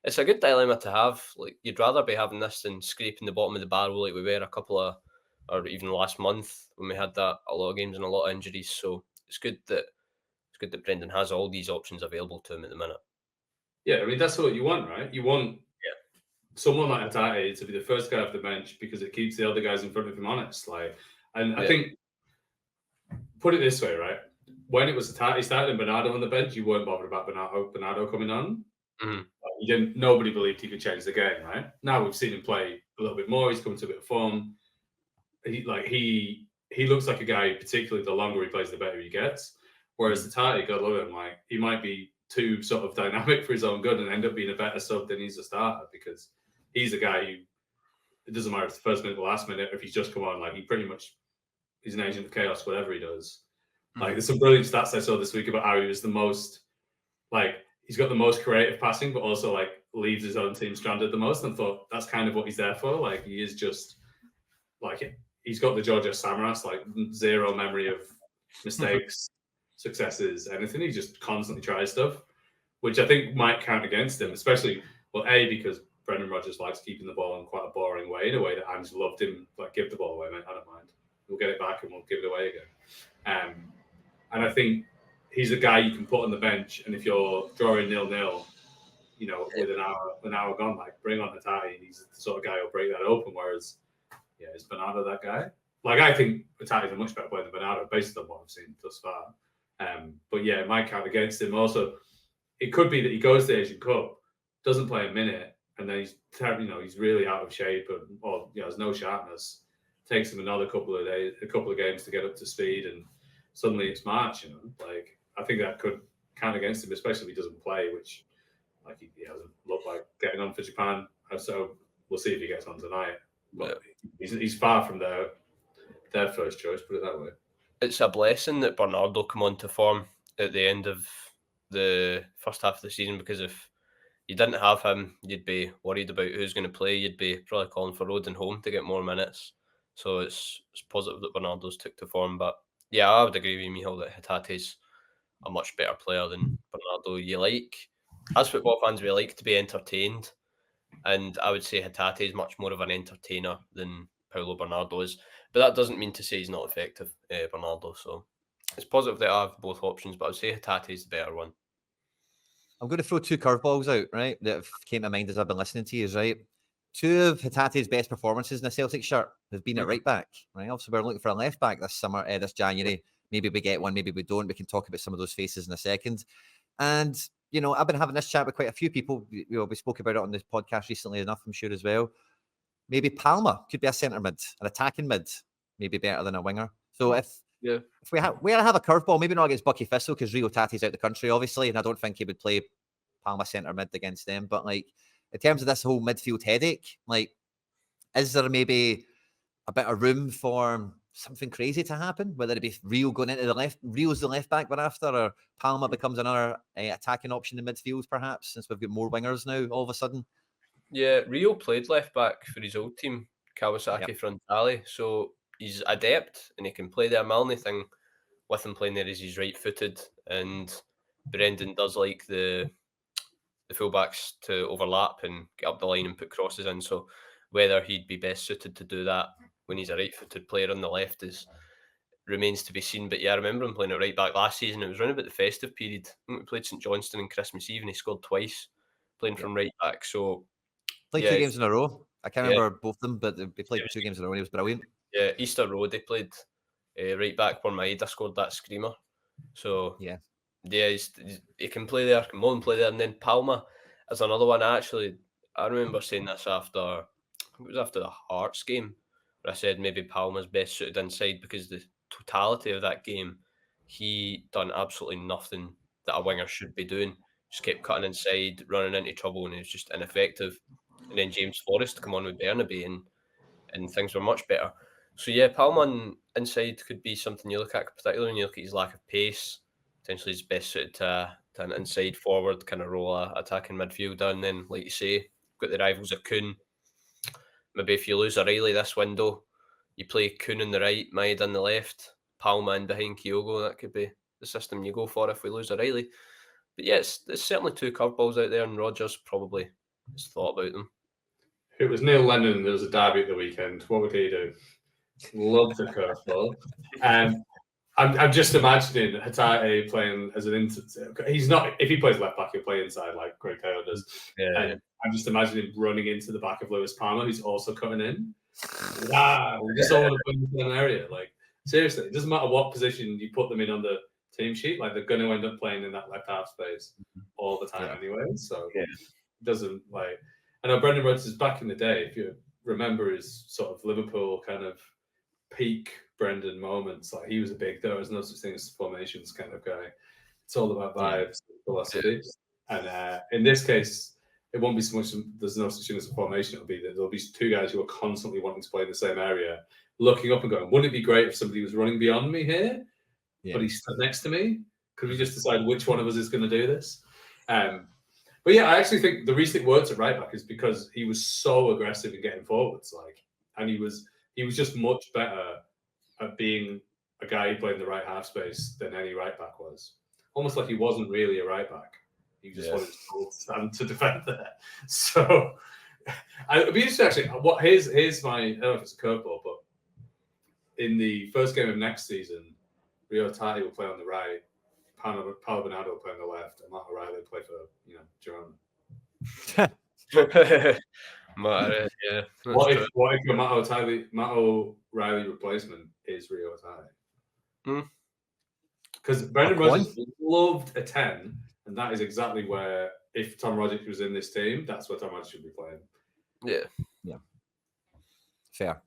it's a good dilemma to have. Like, you'd rather be having this than scraping the bottom of the barrel like we were or even last month when we had that a lot of games and a lot of injuries. So it's good that Brendan has all these options available to him at the minute. Yeah, I mean that's what you want, right? You want someone like Hatate to be the first guy off the bench because it keeps the other guys in front of him honest. I think, put it this way, right? When it was Hatate starting and Bernardo on the bench, you weren't bothered about Bernardo coming on. Mm-hmm. Nobody believed he could change the game, right? Now we've seen him play a little bit more. He's come to a bit of form. He looks like a guy, particularly the longer he plays, the better he gets. Whereas Hatate, God love him, he might be too sort of dynamic for his own good and end up being a better sub than he's a starter, because he's a guy who, it doesn't matter if it's the first minute or the last minute, if he's just come on, he pretty much, he's an agent of chaos, whatever he does. There's some brilliant stats I saw this week about how he was the most, he's got the most creative passing, but also leaves his own team stranded the most. And thought that's kind of what he's there for. He is just he's got the Georgia Samaras, zero memory of mistakes, successes, anything. He just constantly tries stuff, which I think might count against him, especially, because Brendan Rodgers likes keeping the ball in quite a boring way, in a way that Ange loved him, give the ball away, mate, I don't mind. We'll get it back and we'll give it away again. And I think he's a guy you can put on the bench, and if you're drawing 0-0, with an hour gone, bring on Hatate. He's the sort of guy who'll break that open. Whereas, is Bernardo that guy? I think Hatate's a much better player than Bernardo, based on what I've seen thus far. But it might count against him. Also, it could be that he goes to the Asian Cup, doesn't play a minute, and then he's really out of shape, or there's no sharpness. Takes him another couple of games to get up to speed, and suddenly it's March. I think that could count against him, especially if he doesn't play, which he hasn't looked like getting on for Japan. So we'll see if he gets on tonight. But he's far from their first choice, put it that way. It's a blessing that Bernardo come on to form at the end of the first half of the season, because if you didn't have him, you'd be worried about who's going to play. You'd be probably calling for Odin Holm to get more minutes. So it's positive that Bernardo's took to form. But yeah, I would agree with Michal that Hatate's a much better player than Bernardo. As football fans, we like to be entertained, and I would say Hatate is much more of an entertainer than Paulo Bernardo is. But that doesn't mean to say he's not effective, Bernardo. So it's positive that I have both options, but I would say Hatate is the better one. I'm going to throw two curveballs out, right, that have came to mind as I've been listening to you, right? Two of Hatate's best performances in a Celtic shirt have been at right back, right? Obviously, we're looking for a left back this summer, this January. Maybe we get one, maybe we don't. We can talk about some of those faces in a second. And, I've been having this chat with quite a few people. We spoke about it on this podcast recently enough, I'm sure, as well. Maybe Palma could be a centre mid, an attacking mid, maybe better than a winger. So if we have a curveball, maybe not against Bucky Thistle, because Rio Tate's out the country, obviously, and I don't think he would play Palma centre mid against them. But in terms of this whole midfield headache, is there maybe a bit of room for something crazy to happen? Whether it be Rio going into the left, Rio's the left back we're after, or Palma becomes another attacking option in midfield, perhaps, since we've got more wingers now all of a sudden. Yeah, Rio played left back for his old team, Kawasaki Frontale, so he's adept and he can play there. My only thing with him playing there is he's right-footed, and Brendan does like the fullbacks to overlap and get up the line and put crosses in. So whether he'd be best suited to do that when he's a right-footed player on the left remains to be seen. But yeah, I remember him playing at right back last season. It was around about the festive period. I think we played St Johnstone on Christmas Eve and he scored twice playing from right back. So played 2 games in a row. I can't remember both of them, but they played 2 games in a row and he was brilliant. Yeah, Easter Road, they played right back when Maeda scored that screamer. So yeah, he can play there, can more than play there. And then Palma is another one. I remember saying this after it was after the Hearts game, where I said maybe Palmer's best suited inside because the totality of that game, he done absolutely nothing that a winger should be doing. Just kept cutting inside, running into trouble, and he was just ineffective. And then James Forrest come on with Bernaby, and things were much better. So yeah, Palman inside could be something you look at, particularly when you look at his lack of pace. Potentially he's best suited to an inside forward kind of role, attacking midfielder. And then, like you say, got the rivals of Kuhn. Maybe if you lose O'Reilly this window, you play Kuhn on the right, Maeda on the left, Palman behind Kyogo. That could be the system you go for if we lose O'Reilly. But yeah, it's certainly two curveballs out there, and Rodgers probably has thought about them. If it was Neil Lennon and there was a derby at the weekend, what would he do? Love the curveball. I'm just imagining Hatate playing as an he's not. If he plays left back, he'll play inside like Greg Taylor does. Yeah. I'm just imagining him running into the back of Lewis Palmer, who's also cutting in. Wow, we just all want to put him in an area. Like seriously, it doesn't matter what position you put them in on the team sheet. Like they're going to end up playing in that left half space all the time anyway. So it doesn't like. I know Brendan Rodgers back in the day. If you remember his sort of Liverpool kind of peak Brendan moments, like he was a big. There was no such thing as formations kind of guy. It's all about vibes, philosophy, and in this case. It won't be so much. There's no such thing as a formation. It'll be that there'll be two guys who are constantly wanting to play in the same area, looking up and going, "Wouldn't it be great if somebody was running beyond me here, but he's stood next to me? Could we just decide which one of us is going to do this?" But yeah, I actually think the reason it worked at right back is because he was so aggressive in getting forwards, and he was just much better at being a guy who played in the right half space than any right back was. Almost like he wasn't really a right back. He just wanted to stand to defend there. So it'd be interesting actually. Here's my, I don't know if it's a curveball, but in the first game of next season, Rio Tati will play on the right, Paulo Bernardo will play on the left, and Matt O'Reilly will play for Girona. What if your Matt O'Reilly replacement is Rio Tati? Because Brendan Rodgers loved a 10. And that is exactly where, if Tom Rodgers was in this team, that's where Tom Rodgers should be playing. Yeah. Fair.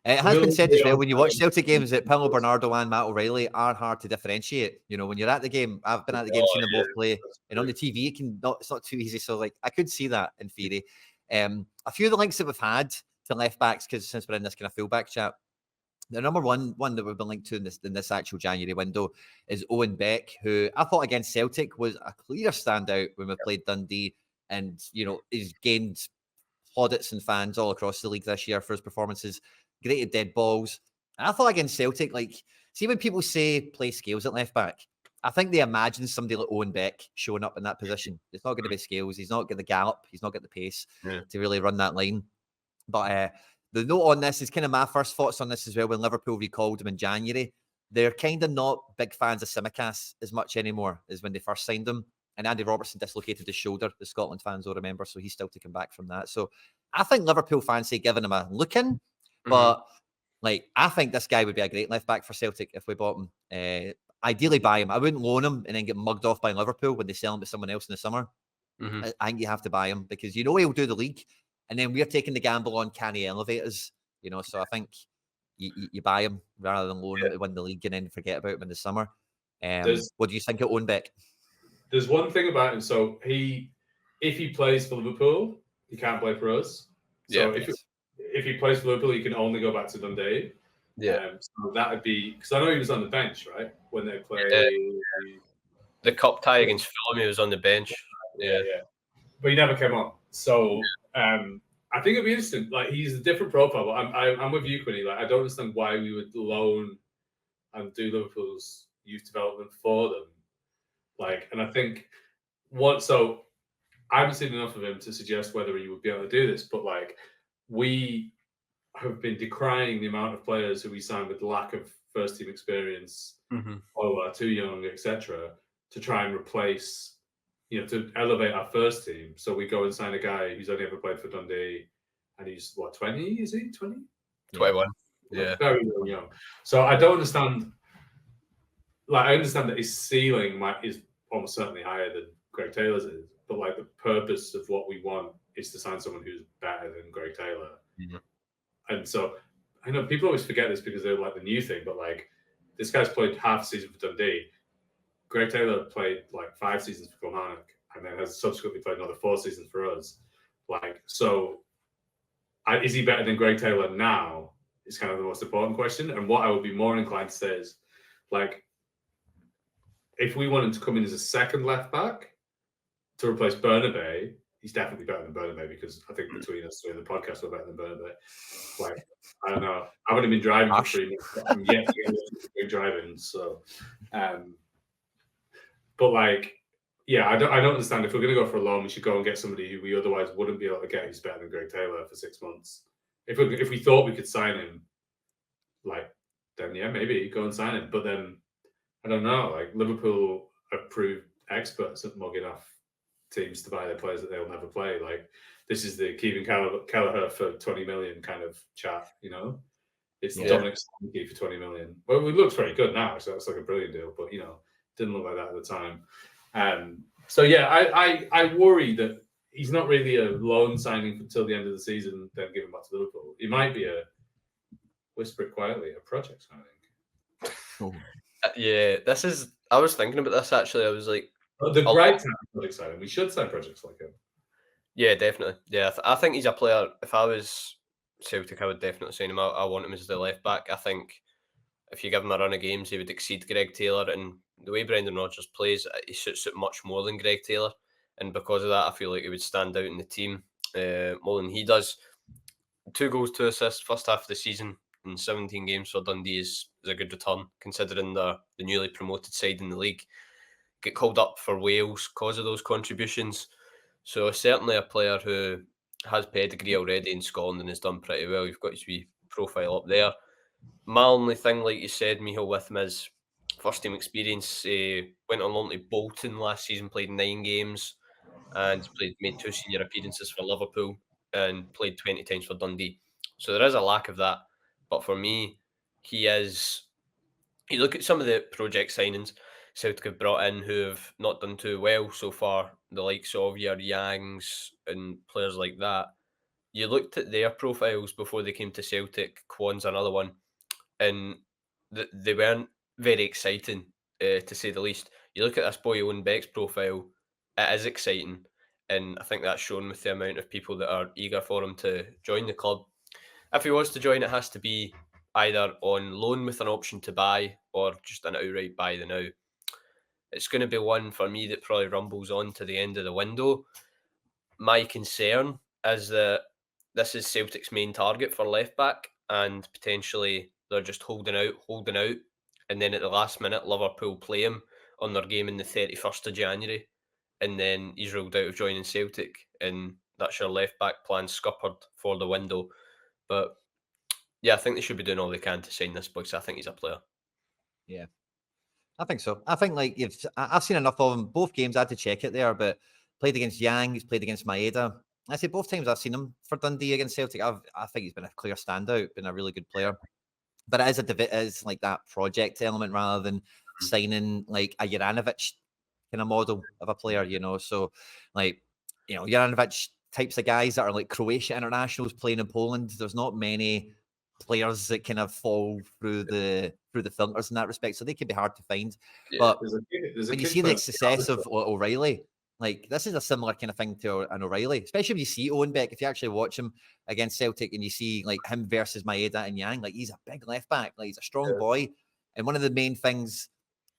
It has been said as well, when you watch Celtic games, that Paulo Bernardo and Matt O'Reilly are hard to differentiate. You know, when you're at the game, I've been at the game, seen them both play, and on the TV, it's not too easy. So, like, I could see that in theory. A few of the links that we've had to left backs, because since we're in this kind of fullback chat, the number one that we've been linked to in this actual January window is Owen Beck, who I thought against Celtic was a clear standout when we played Dundee, and he's gained plaudits and fans all across the league this year for his performances. Great at dead balls. And I thought against Celtic, see when people say play Scales at left back, I think they imagine somebody like Owen Beck showing up in that position. It's not going to be Scales. He's not got the gallop. He's not got the pace to really run that line. But the note on this is kind of my first thoughts on this as well. When Liverpool recalled him in January, they're kind of not big fans of Tsimikas as much anymore as when they first signed him. And Andy Robertson dislocated his shoulder, the Scotland fans will remember, so he's still taken back from that. So I think Liverpool fancy giving him a look in, but I think this guy would be a great left back for Celtic if we bought him. Ideally buy him. I wouldn't loan him and then get mugged off by Liverpool when they sell him to someone else in the summer. I think you have to buy him because he'll do the league. And then we're taking the gamble on can he elevate us, so I think you buy him rather than loan him to win the league and then forget about him in the summer. What do you think of Owen Beck? There's one thing about him. So if he plays for Liverpool, he can't play for us. So if he plays for Liverpool, he can only go back to Dundee. So that would be, because I know he was on the bench, right? When they played the cup tie against Fulham, he was on the bench. Yeah. But he never came on. So I think it'd be interesting. Like, he's a different profile, but I'm with you, Quinny. Like, I don't understand why we would loan and do Liverpool's youth development for them. Like, and I think so I haven't seen enough of him to suggest whether he would be able to do this, but we have been decrying the amount of players who we sign with lack of first team experience, or are too young, etc., to try and replace, to elevate our first team. So we go and sign a guy who's only ever played for Dundee, and he's 20? Is he 20? 21. Yeah, very, very young. So I don't understand. I understand that his ceiling is almost certainly higher than Greg Taylor's is, but the purpose of what we want is to sign someone who's better than Greg Taylor. Mhm. And so I know people always forget this because they're like the new thing, but like this guy's played half a season for Dundee. Greg Taylor played like 5 seasons for Kilmarnock and then has subsequently played another 4 seasons for us. Like, so is he better than Greg Taylor now? Is kind of the most important question. And what I would be more inclined to say is, like, if we want him to come in as a second left back to replace Bernabei, he's definitely better than Bernabei because I think between us three, the podcast we're better than Bernabei. Like, I don't know. I've only been driving for 3 months, but I'm yet to get driving. So, but like, yeah, I don't understand. If we're going to go for a loan, we should go and get somebody who we otherwise wouldn't be able to get who's better than Greg Taylor for 6 months. If we thought we could sign him, like, then yeah, maybe go and sign him. But then I don't know. Like, Liverpool have proved experts at mugging off teams to buy their players that they'll never play. Like, this is the Kevin Kelleher for 20 million kind of chat, you know? It's Dominic Solanke for 20 million. Well, it looks very good now, so that's like a brilliant deal, but, you know, didn't look like that at the time. So, yeah, I worry that he's not really a loan signing until the end of the season, then give him back to Liverpool. He might be whisper it quietly, a project signing. Oh. Yeah, I was thinking about this actually. I was like, The great time project signing. We should sign projects like him. Yeah, definitely. Yeah, I think he's a player. If I was Celtic, I would definitely sign him. I want him as the left back. I think if you give him a run of games, he would exceed Greg Taylor. And the way Brendan Rodgers plays, he suits it much more than Greg Taylor. And because of that, I feel like he would stand out in the team more than he does. 2 goals, 2 assists, first half of the season in 17 games for Dundee is a good return, considering the newly promoted side in the league. Get called up for Wales because of those contributions. So certainly a player who has pedigree already in Scotland and has done pretty well. You've got his wee profile up there. My only thing, like you said, Michael, with him is first team experience. Went on loan to Bolton last season, played 9 games, and made 2 senior appearances for Liverpool and played 20 times for Dundee. So there is a lack of that. But for me, he is. You look at some of the project signings Celtic have brought in who have not done too well so far, the likes of your Yangs and players like that. You looked at their profiles before they came to Celtic. Quan's another one, and they weren't very exciting, to say the least. You look at this boy Owen Beck's profile; it is exciting, and I think that's shown with the amount of people that are eager for him to join the club. If he wants to join, it has to be either on loan with an option to buy or just an outright buy the now. It's going to be one for me that probably rumbles on to the end of the window. My concern is that this is Celtic's main target for left back, and potentially they're just holding out, and then at the last minute, Liverpool play him on their game in the 31st of January, and then he's ruled out of joining Celtic, and that's your left back plan scuppered for the window. But yeah, I think they should be doing all they can to sign this boy, because I think he's a player. Yeah, I think so. I think like I've seen enough of him. Both games I had to check it there, but played against Yang, he's played against Maeda. I say both times I've seen him for Dundee against Celtic. I think he's been a clear standout, been a really good player. But it is like that project element rather than signing like a Juranovic kind of model of a player, you know. So like, you know, Juranovic types of guys that are like Croatia internationals playing in Poland. There's not many players that kind of fall through the filters in that respect, so they can be hard to find. Yeah. But There's a when you kid see the playing- success of O'Reilly, like this is a similar kind of thing to an O'Reilly, especially when you see Owen Beck. If you actually watch him against Celtic and you see like him versus Maeda and Yang, like he's a big left back, like he's a strong boy. And one of the main things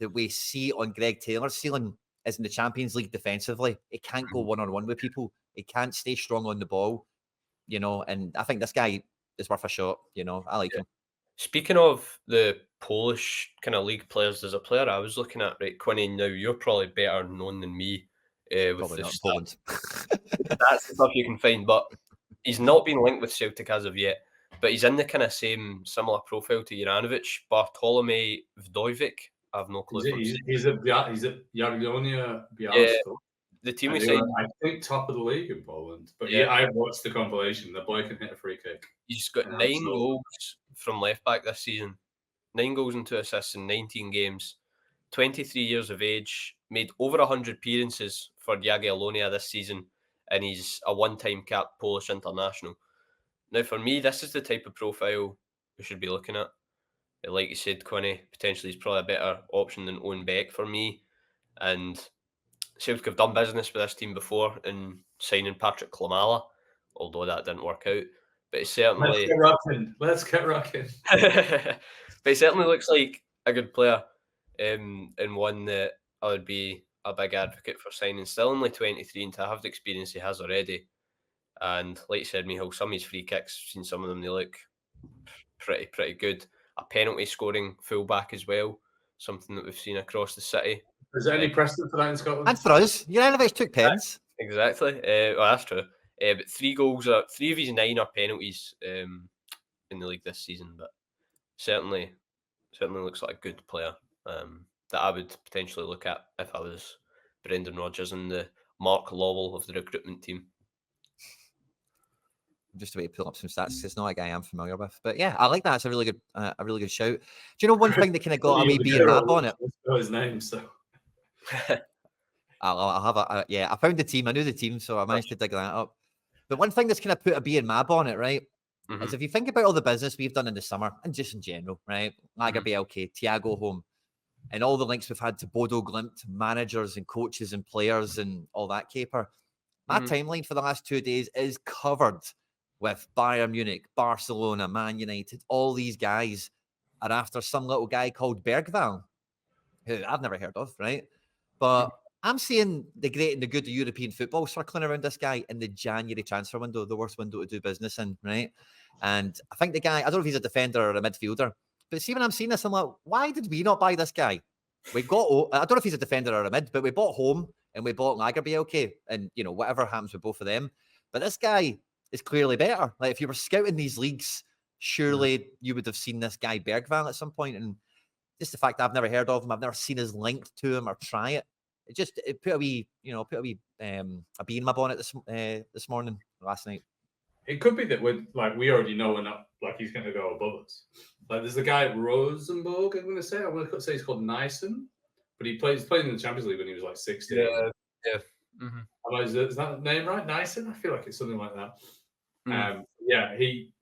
that we see on Greg Taylor's ceiling is in the Champions League defensively. He can't go one-on-one with people. He can't stay strong on the ball, you know. And I think this guy is worth a shot, you know. I like him. Speaking of the Polish kind of league players, there's a player I was looking at, right, Quinny, now you're probably better known than me with Probably the not in stats. Poland. That's the stuff you can find, but he's not been linked with Celtic as of yet. But he's in the kind of similar profile to Juranovic, Bartolomej Vdovic. I have no clue. He's at Jagiellonia Yeah, Białystok. the team And we they were, signed, I think, top of the league in Poland. But Yeah. yeah, I watched the compilation. The boy can hit a free kick. he's got And 9 absolutely. goals from left back this season. 9 goals and 2 assists in 19 games. 23 years of age, made over 100 appearances for Jagiellonia this season, and he's a one-time capped Polish international. Now, for me, this is the type of profile we should be looking at. Like you said, Quinny, potentially he's probably a better option than Owen Beck for me. And Celtic have done business with this team before in signing Patrick Klimala, although that didn't work out. But it certainly... Let's get rocking. But it certainly looks like a good player, and one that I would be a big advocate for signing. Still only 23, and to have the experience he has already. And like you said, Michal, some of his free kicks, seen some of them, they look pretty good. A penalty scoring fullback as well, something that we've seen across the city. Is there any precedent for that in Scotland? And for us, Juranovic took pens. Exactly. Well, that's true. But 3 of his 9 are penalties in the league this season. But certainly looks like a good player that I would potentially look at if I was Brendan Rodgers and the Mark Lowell of the recruitment team. Just a way to pull up some stats. It's not a guy I'm familiar with, but yeah, I like that. It's a really good shout. Do you know one thing that kind of got a wee B and mab on it? His name, so I'll have I found the team. I knew the team, so I managed to dig that up. But one thing that's kind of put a B and mab on it, right, is if you think about all the business we've done in the summer and just in general, right, Lager BLK, Thiago home, and all the links we've had to Bodo Glimt, managers and coaches and players and all that caper. My timeline for the last 2 days is covered with Bayern Munich, Barcelona, Man United. All these guys are after some little guy called Bergvall, who I've never heard of, right? But I'm seeing the great and the good of European football circling around this guy in the January transfer window, the worst window to do business in, right? And I think the guy, I don't know if he's a defender or a midfielder, but see, when I'm seeing this, I'm like, why did we not buy this guy? I don't know if he's a defender or a mid, but we bought home and we bought Lager BLK, and whatever happens with both of them. But this guy is clearly better. Like, if you were scouting these leagues, surely you would have seen this guy Bergvall at some point. And just the fact that I've never heard of him, I've never seen his link to him or try it. It put a wee a bee in my bonnet this morning, last night. It could be that we already know we're not he's going to go above us. Like, there's the guy at Rosenborg. I'm going to say he's called Nyssen, but he's played in the Champions League when he was like 16. Yeah. Is that the name right? Nyssen? I feel like it's something like that.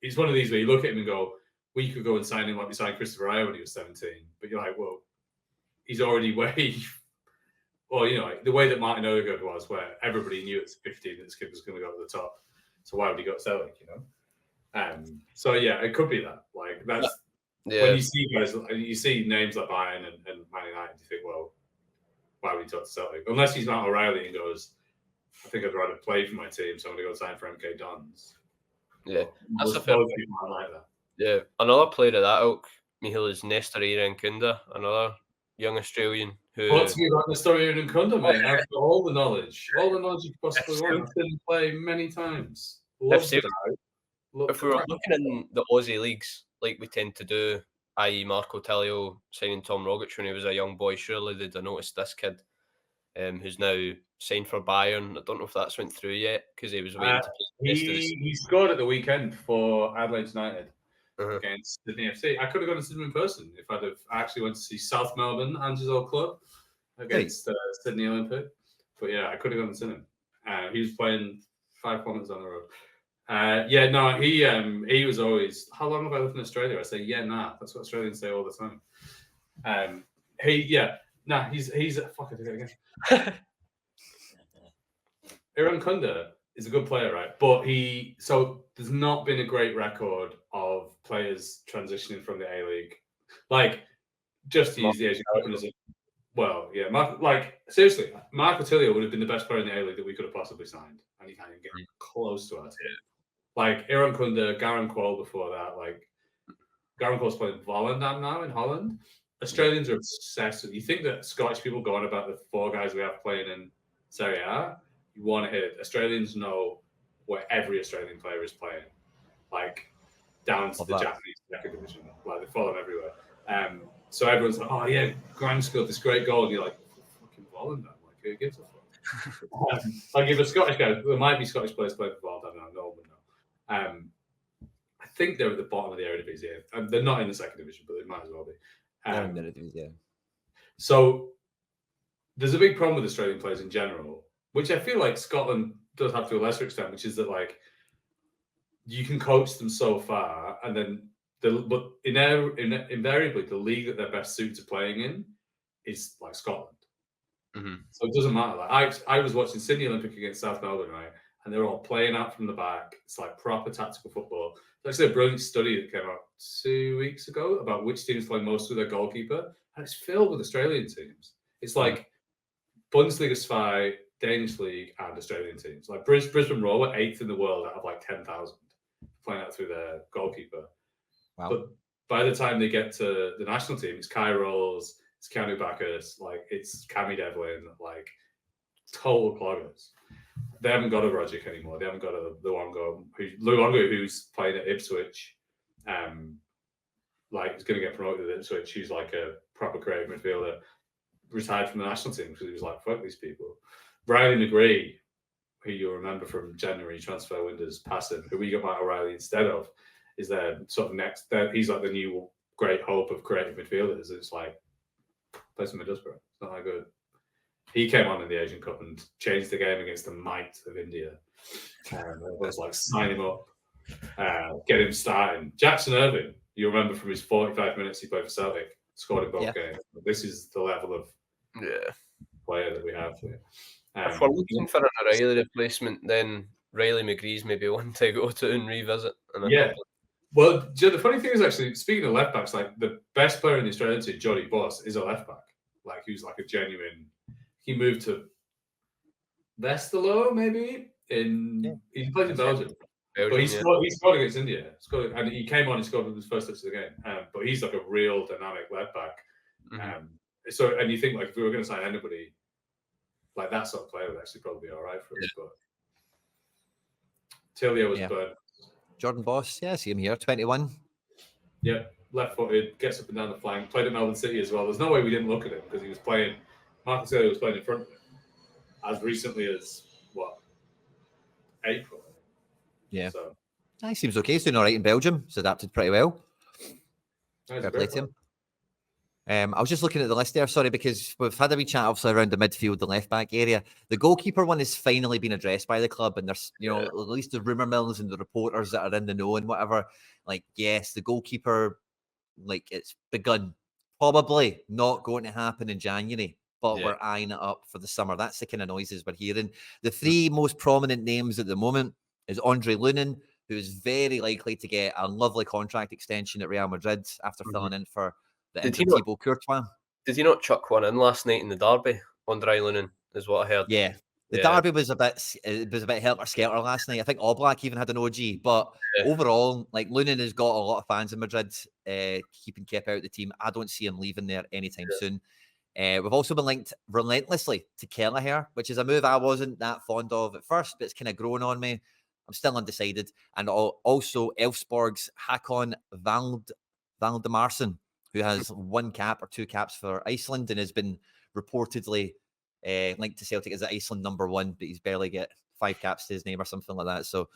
He's one of these where you look at him and go, we could go and sign him like we signed Christopher Ayer when he was 17. But you're like, well, he's already way. Well, the way that Martin Odegaard was, where everybody knew at 15 that this kid was going to go to the top. So why would he go to Celtic? So yeah, it could be that. Like, that's when you see guys, you see names like Bayern and Man United, you think, well, why would he talk to Celtic? Unless he's Matt O'Reilly and goes, I think I'd rather play for my team, so I'm going to go sign for MK Dons. Yeah, that's a fair point. Like that. Yeah, another player of that ilk, Michal, is Nestor Irankunda, another young Australian who... Talk to me about Nestor Irankunda, mate. I've got all the knowledge you could possibly want. I've seen him play many times. If we were looking in the Aussie leagues, like we tend to do, i.e. Marco Tilio signing Tom Rogic when he was a young boy, surely they'd have noticed this kid who's now signed for Bayern. I don't know if that's went through yet because he was waiting to play. He scored at the weekend for Adelaide United against Sydney FC. I could have gone to see him in person if I'd have actually went to see South Melbourne, Angie's old club, against Sydney Olympic. But yeah, I could have gone to see him. He was playing 5 kilometres on the road. He was always, how long have I lived in Australia? I say, that's what Australians say all the time. He's fuck, I did it again. Irankunda is a good player, right? But there's not been a great record of players transitioning from the A-League. Like, just to use the Asian Open as a... Well, yeah, seriously, Marco Tilio would have been the best player in the A-League that we could have possibly signed. And he can't even get close to our team. Like, Irankunda, Garen Quoll before that. Like, Garen Quoll's playing Volendam now in Holland. Australians are obsessed with... You think that Scottish people go on about the 4 guys we have playing in Serie A? You want to hit it. Australians know where every Australian player is playing. Like, down to the Japanese second division. Like, they follow them everywhere. So everyone's like, oh yeah, Grant scored this great goal. And you're like, fucking Volendam. Like, who gives a fuck? Like, if a Scottish guy, there might be Scottish players playing for Volendam now, no one know. I think they're at the bottom of the Eredivisie. They're not in the second division, but they might as well be. Yeah. So there's a big problem with Australian players in general, which I feel like Scotland does have to a lesser extent, which is that like you can coach them so far, and then but invariably the league that they're best suited to playing in is like Scotland. So it doesn't matter. Like I was watching Sydney Olympic against South Melbourne, right? And they're all playing out from the back. It's like proper tactical football. There's actually a brilliant study that came out 2 weeks ago about which teams play most with their goalkeeper, and it's filled with Australian teams. It's like Bundesliga, Spy, Danish League, and Australian teams. Like Brisbane Roar were 8th in the world out of like 10,000 playing out through their goalkeeper. Wow. But by the time they get to the national team, it's Kai Rolls, it's Keanu Bacchus, like it's Cammy Devlin, like total cloggers. They haven't got a Rogic anymore. They haven't got a Luongo, who's playing at Ipswich. Like he's going to get promoted at Ipswich. He's like a proper creative midfielder. Retired from the national team because he was like, fuck these people. Riley McGree, who you'll remember from January transfer windows passing, who we got Matt O'Reilly instead of, is their sort of next. He's like the new great hope of creative midfielders. It's like, play some Middlesbrough. It's not that good. He came on in the Asian Cup and changed the game against the might of India. It was like, sign him up, get him starting. Jackson Irving, you remember from his 45 minutes he played for Celtic, scored in both games. This is the level of player that we have here. If we're looking for an O'Reilly replacement, then Riley McGree's maybe one to go to and revisit. Well, the funny thing is actually, speaking of left backs, like the best player in the Australian team, Jody Boss, is a left back. Like he was like a genuine. He moved to Westerlo, maybe. He played in Belgium. But he scored against India. And he came on and scored with his first touch of the game. But he's like a real dynamic left back. And you think like if we were going to sign anybody, like that sort of player would actually probably be all right for us. But Tilio was burned. Jordan Boss, see him here, 21. Yeah, left-footed, gets up and down the flank. Played at Melbourne City as well. There's no way we didn't look at him because he was playing. Marcus Taylor was playing in front of him as recently as April. Yeah, so he seems okay. He's doing all right in Belgium. He's adapted pretty well. Fair play to him. I was just looking at the list there, sorry, because we've had a wee chat obviously around the midfield, the left back area. The goalkeeper one has finally been addressed by the club, and there's, at least the rumour mills and the reporters that are in the know and whatever. Like, yes, the goalkeeper, like it's begun. Probably not going to happen in January, but we're eyeing it up for the summer. That's the kind of noises we're hearing. The three most prominent names at the moment is Andre Lunin, who is very likely to get a lovely contract extension at Real Madrid after filling in for Thibaut Courtois. Did he not chuck one in last night in the derby? Andre Lunin is what I heard. Yeah, the derby was a bit helter-skelter last night. I think Oblak even had an OG, but overall, like Lunin has got a lot of fans in Madrid, keeping Kepa out of the team. I don't see him leaving there anytime soon. We've also been linked relentlessly to Kelleher, which is a move I wasn't that fond of at first, but it's kind of grown on me. I'm still undecided. And also Elfsborg's Hakon Valdemarsson, who has 1 cap or 2 caps for Iceland and has been reportedly linked to Celtic as Iceland #1, but he's barely get 5 caps to his name or something like that. So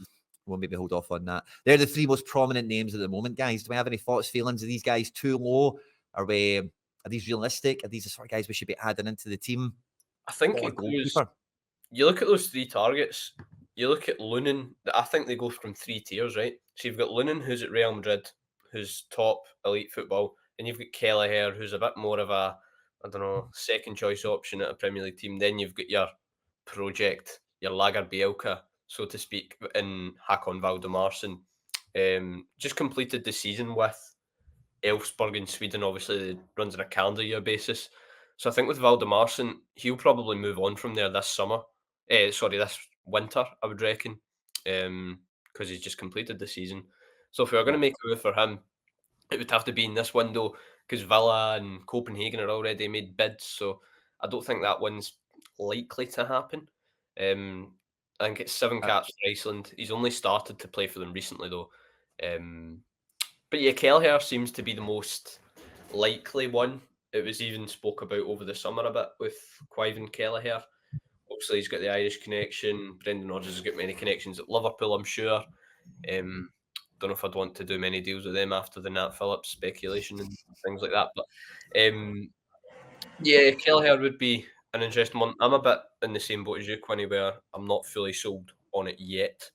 we'll maybe hold off on that. They're the 3 most prominent names at the moment, guys. Do we have any thoughts, feelings? Are these guys too low? Are these realistic? Are these the sort of guys we should be adding into the team? I think you look at those 3 targets. You look at Lunin. I think they go from 3 tiers, right? So you've got Lunin, who's at Real Madrid, who's top elite football. And you've got Kelleher, who's a bit more of a, second choice option at a Premier League team. Then you've got your project, your Lager Bielka, so to speak, in Hakon Valdemarsson. Just completed the season with Elfsborg in Sweden. Obviously, it runs on a calendar year basis. So I think with Valdemarsson, he'll probably move on from there this winter, I would reckon, because he's just completed the season. So if we are going to make a move for him, it would have to be in this window because Villa and Copenhagen are already made bids. So I don't think that one's likely to happen. I think it's 7 caps for Iceland. He's only started to play for them recently, though. But yeah, Kelleher seems to be the most likely one. It was even spoke about over the summer a bit with Quaiven Kelleher. Obviously, he's got the Irish connection. Brendan Rodgers has got many connections at Liverpool, I'm sure. Don't know if I'd want to do many deals with them after the Nat Phillips speculation and things like that. But Kelleher would be an interesting one. I'm a bit in the same boat as you, Quinny, where I'm not fully sold on it yet,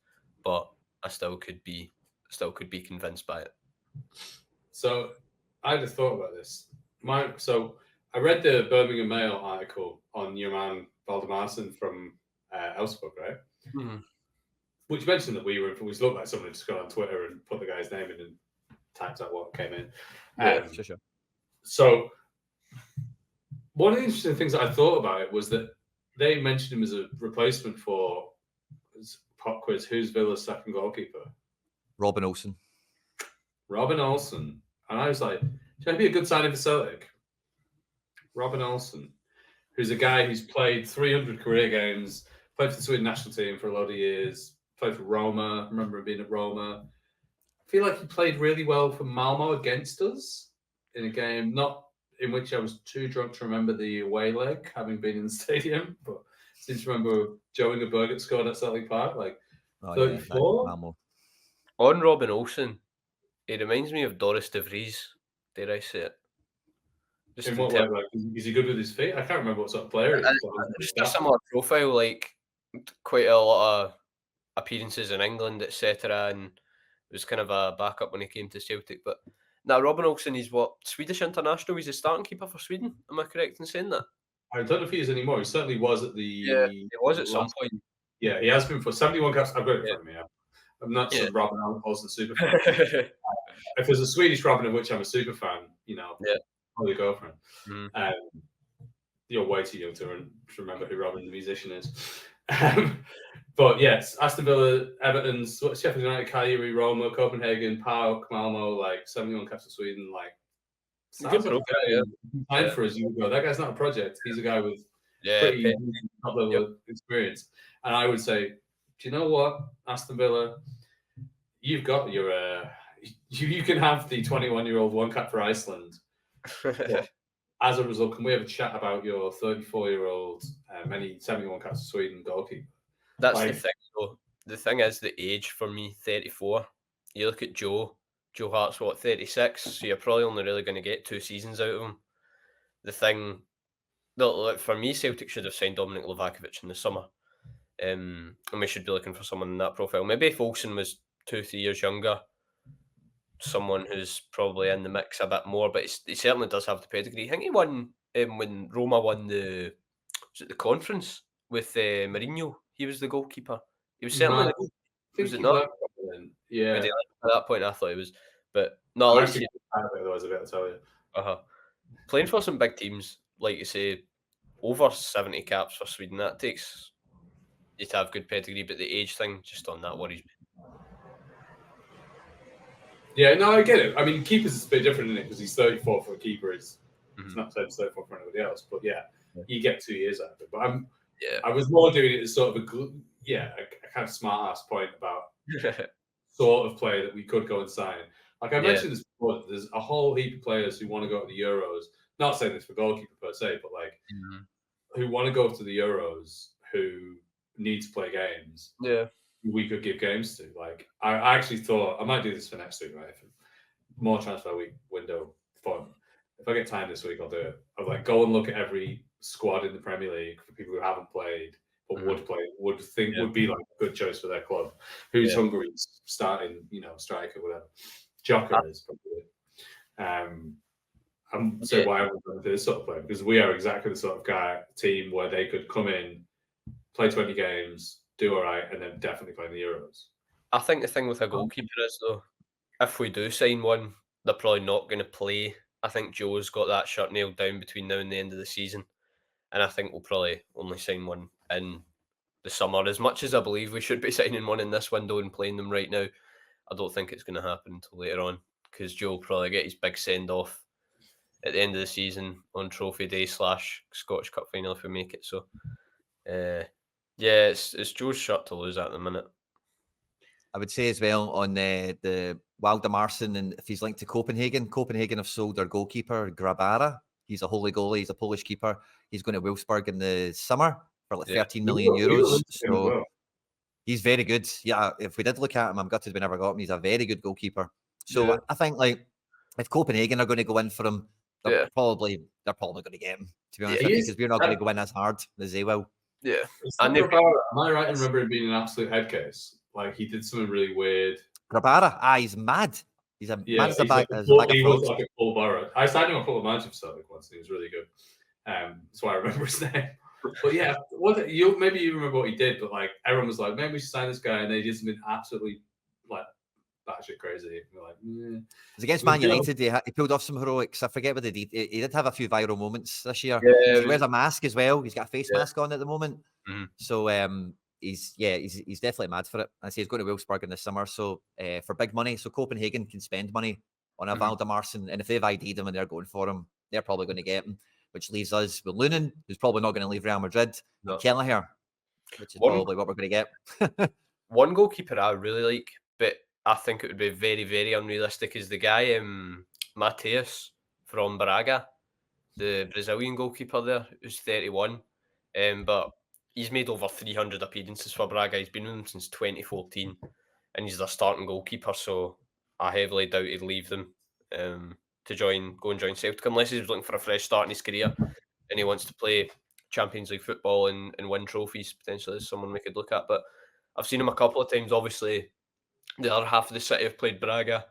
but I still could be convinced by it. So I just thought about this. So I read the Birmingham Mail article on your man Valdemarson from Elfsborg, right? Mm-hmm. Which mentioned that we looked like someone who just got on Twitter and put the guy's name in and typed out what came in. Yeah, sure. So one of the interesting things that I thought about it was that they mentioned him as a replacement for pop quiz. Who's Villa's second goalkeeper? Robin Olsen. Robin Olsen. And I was like, should that be a good signing for Celtic? Robin Olsen, who's a guy who's played 300 career games, played for the Sweden national team for a lot of years, played for Roma. I remember him being at Roma. I feel like he played really well for Malmo against us in a game, not in which I was too drunk to remember the away leg, having been in the stadium, but I seem to remember Joe Ingeberg scored at Celtic Park, like 34. Yeah, on Robin Olsen, he reminds me of Doris de Vries, dare I say it. Just in what way? Like, is he good with his feet? I can't remember what sort of player he is. Just a similar profile, like quite a lot of appearances in England, etc. And was kind of a backup when he came to Celtic. But now Robin Olsen is what, Swedish international? He's a starting keeper for Sweden. Am I correct in saying that? I don't know if he is anymore. He certainly was at the. Yeah, he was at some point. Yeah, he has been for 71 caps. I've got it in front of me. I'm not some Robin Olsen super fan. If there's a Swedish Robin of which I'm a super fan, probably go for him. You're way too young to remember who Robin the musician is. But yes, Aston Villa, Everton, Sheffield United, Cagliari, Roma, Copenhagen, PAOK, Malmo, like 71 caps for Sweden, like sounds like time for us. That guy's not a project. He's a guy with pretty top level experience. And I would say, do you know what, Aston Villa, you've got your you can have the 21-year-old one cap for Iceland. As a result, can we have a chat about your 34-year-old many 71 caps for Sweden goalkeeper? That's the thing, though. The thing is the age for me, 34. You look at Joe Hart's, 36? So you're probably only really going to get 2 seasons out of him. The thing, look, for me, Celtic should have signed Dominic Livakovic in the summer. And we should be looking for someone in that profile. Maybe if Olsen was 2-3 years younger, someone who's probably in the mix a bit more, but he certainly does have the pedigree. I think he won when Roma won the conference with Mourinho. He was the goalkeeper. He was certainly. Was it not? Yeah. At that point, I thought he was, but no. At least otherwise, I better tell you. Playing for some big teams, like you say, over 70 caps for Sweden. That takes you to have good pedigree, but the age thing, just on that, worries me. Yeah, no, I get it. I mean, keepers is a bit different, isn't it? Because he's 34 for a keeper. It's not 34 for anybody else. But yeah, you get 2 years out of it. But I was more doing it as sort of a kind of smart ass point about sort of player that we could go and sign. Like I mentioned this before, there's a whole heap of players who want to go to the Euros. Not saying this for goalkeeper per se, but like who want to go to the Euros, who need to play games. Yeah. We could give games to. Like I actually thought I might do this for next week, right? More transfer week window fun. If I get time this week, I'll do it. I'll like go and look at every squad in the Premier League for people who haven't played but would play, would be like a good choice for their club. Who's hungry, starting, striker, whatever. Joker is probably. I'm saying why I would go to this sort of player, because we are exactly the sort of team where they could come in, play 20 games, do all right, and then definitely play in the Euros. I think the thing with a goalkeeper is, though, if we do sign one, they're probably not going to play. I think Joe's got that shirt nailed down between now and the end of the season. And I think we'll probably only sign one in the summer. As much as I believe we should be signing one in this window and playing them right now, I don't think it's going to happen until later on, because Joe will probably get his big send-off at the end of the season on Trophy Day / Scottish Cup final if we make it. So, it's Joe's shirt to lose at the minute. I would say as well on the Waldemarsson, and if he's linked to Copenhagen have sold their goalkeeper, Grabara. He's a holy goalie. He's a Polish keeper. He's going to Wolfsburg in the summer for like 13 million euros. So he's very good. Yeah, if we did look at him, I'm gutted we never got him. He's a very good goalkeeper. So I think like if Copenhagen are going to go in for him, they're probably going to get him, to be honest with you, because we're not going to go in as hard as they will. Yeah. And am I right in remembering being an absolute head case? Like he did something really weird. Grabara, he's mad. He's a mad as a bag of he was frogs. like a full Borough. I signed him a full match of Celtic once. He was really good. That's why I remember his name. But yeah, maybe you remember what he did, but like everyone was like, maybe we should sign this guy, and they just been absolutely like batshit crazy. We're like, It was against Man United. He pulled off some heroics. I forget what they did. He did have a few viral moments this year. Yeah, he wears a mask as well. He's got a face mask on at the moment. Mm-hmm. So he's definitely mad for it. I say he's going to Wolfsburg in the summer, so for big money. So Copenhagen can spend money on a Valdemarsson, and if they've ID'd him and they're going for him, they're probably going to get him. Which leaves us with Lunin, who's probably not going to leave Real Madrid, and Kelleher, which is probably what we're going to get. One goalkeeper I really like, but I think it would be very, very unrealistic, is the guy Mateus from Braga, the Brazilian goalkeeper there, who's 31. But he's made over 300 appearances for Braga. He's been with them since 2014, and he's their starting goalkeeper, so I heavily doubt he'd leave them to go and join Celtic, unless he's looking for a fresh start in his career and he wants to play Champions League football and win trophies. Potentially is someone we could look at. But I've seen him a couple of times. Obviously, the other half of the city have played Braga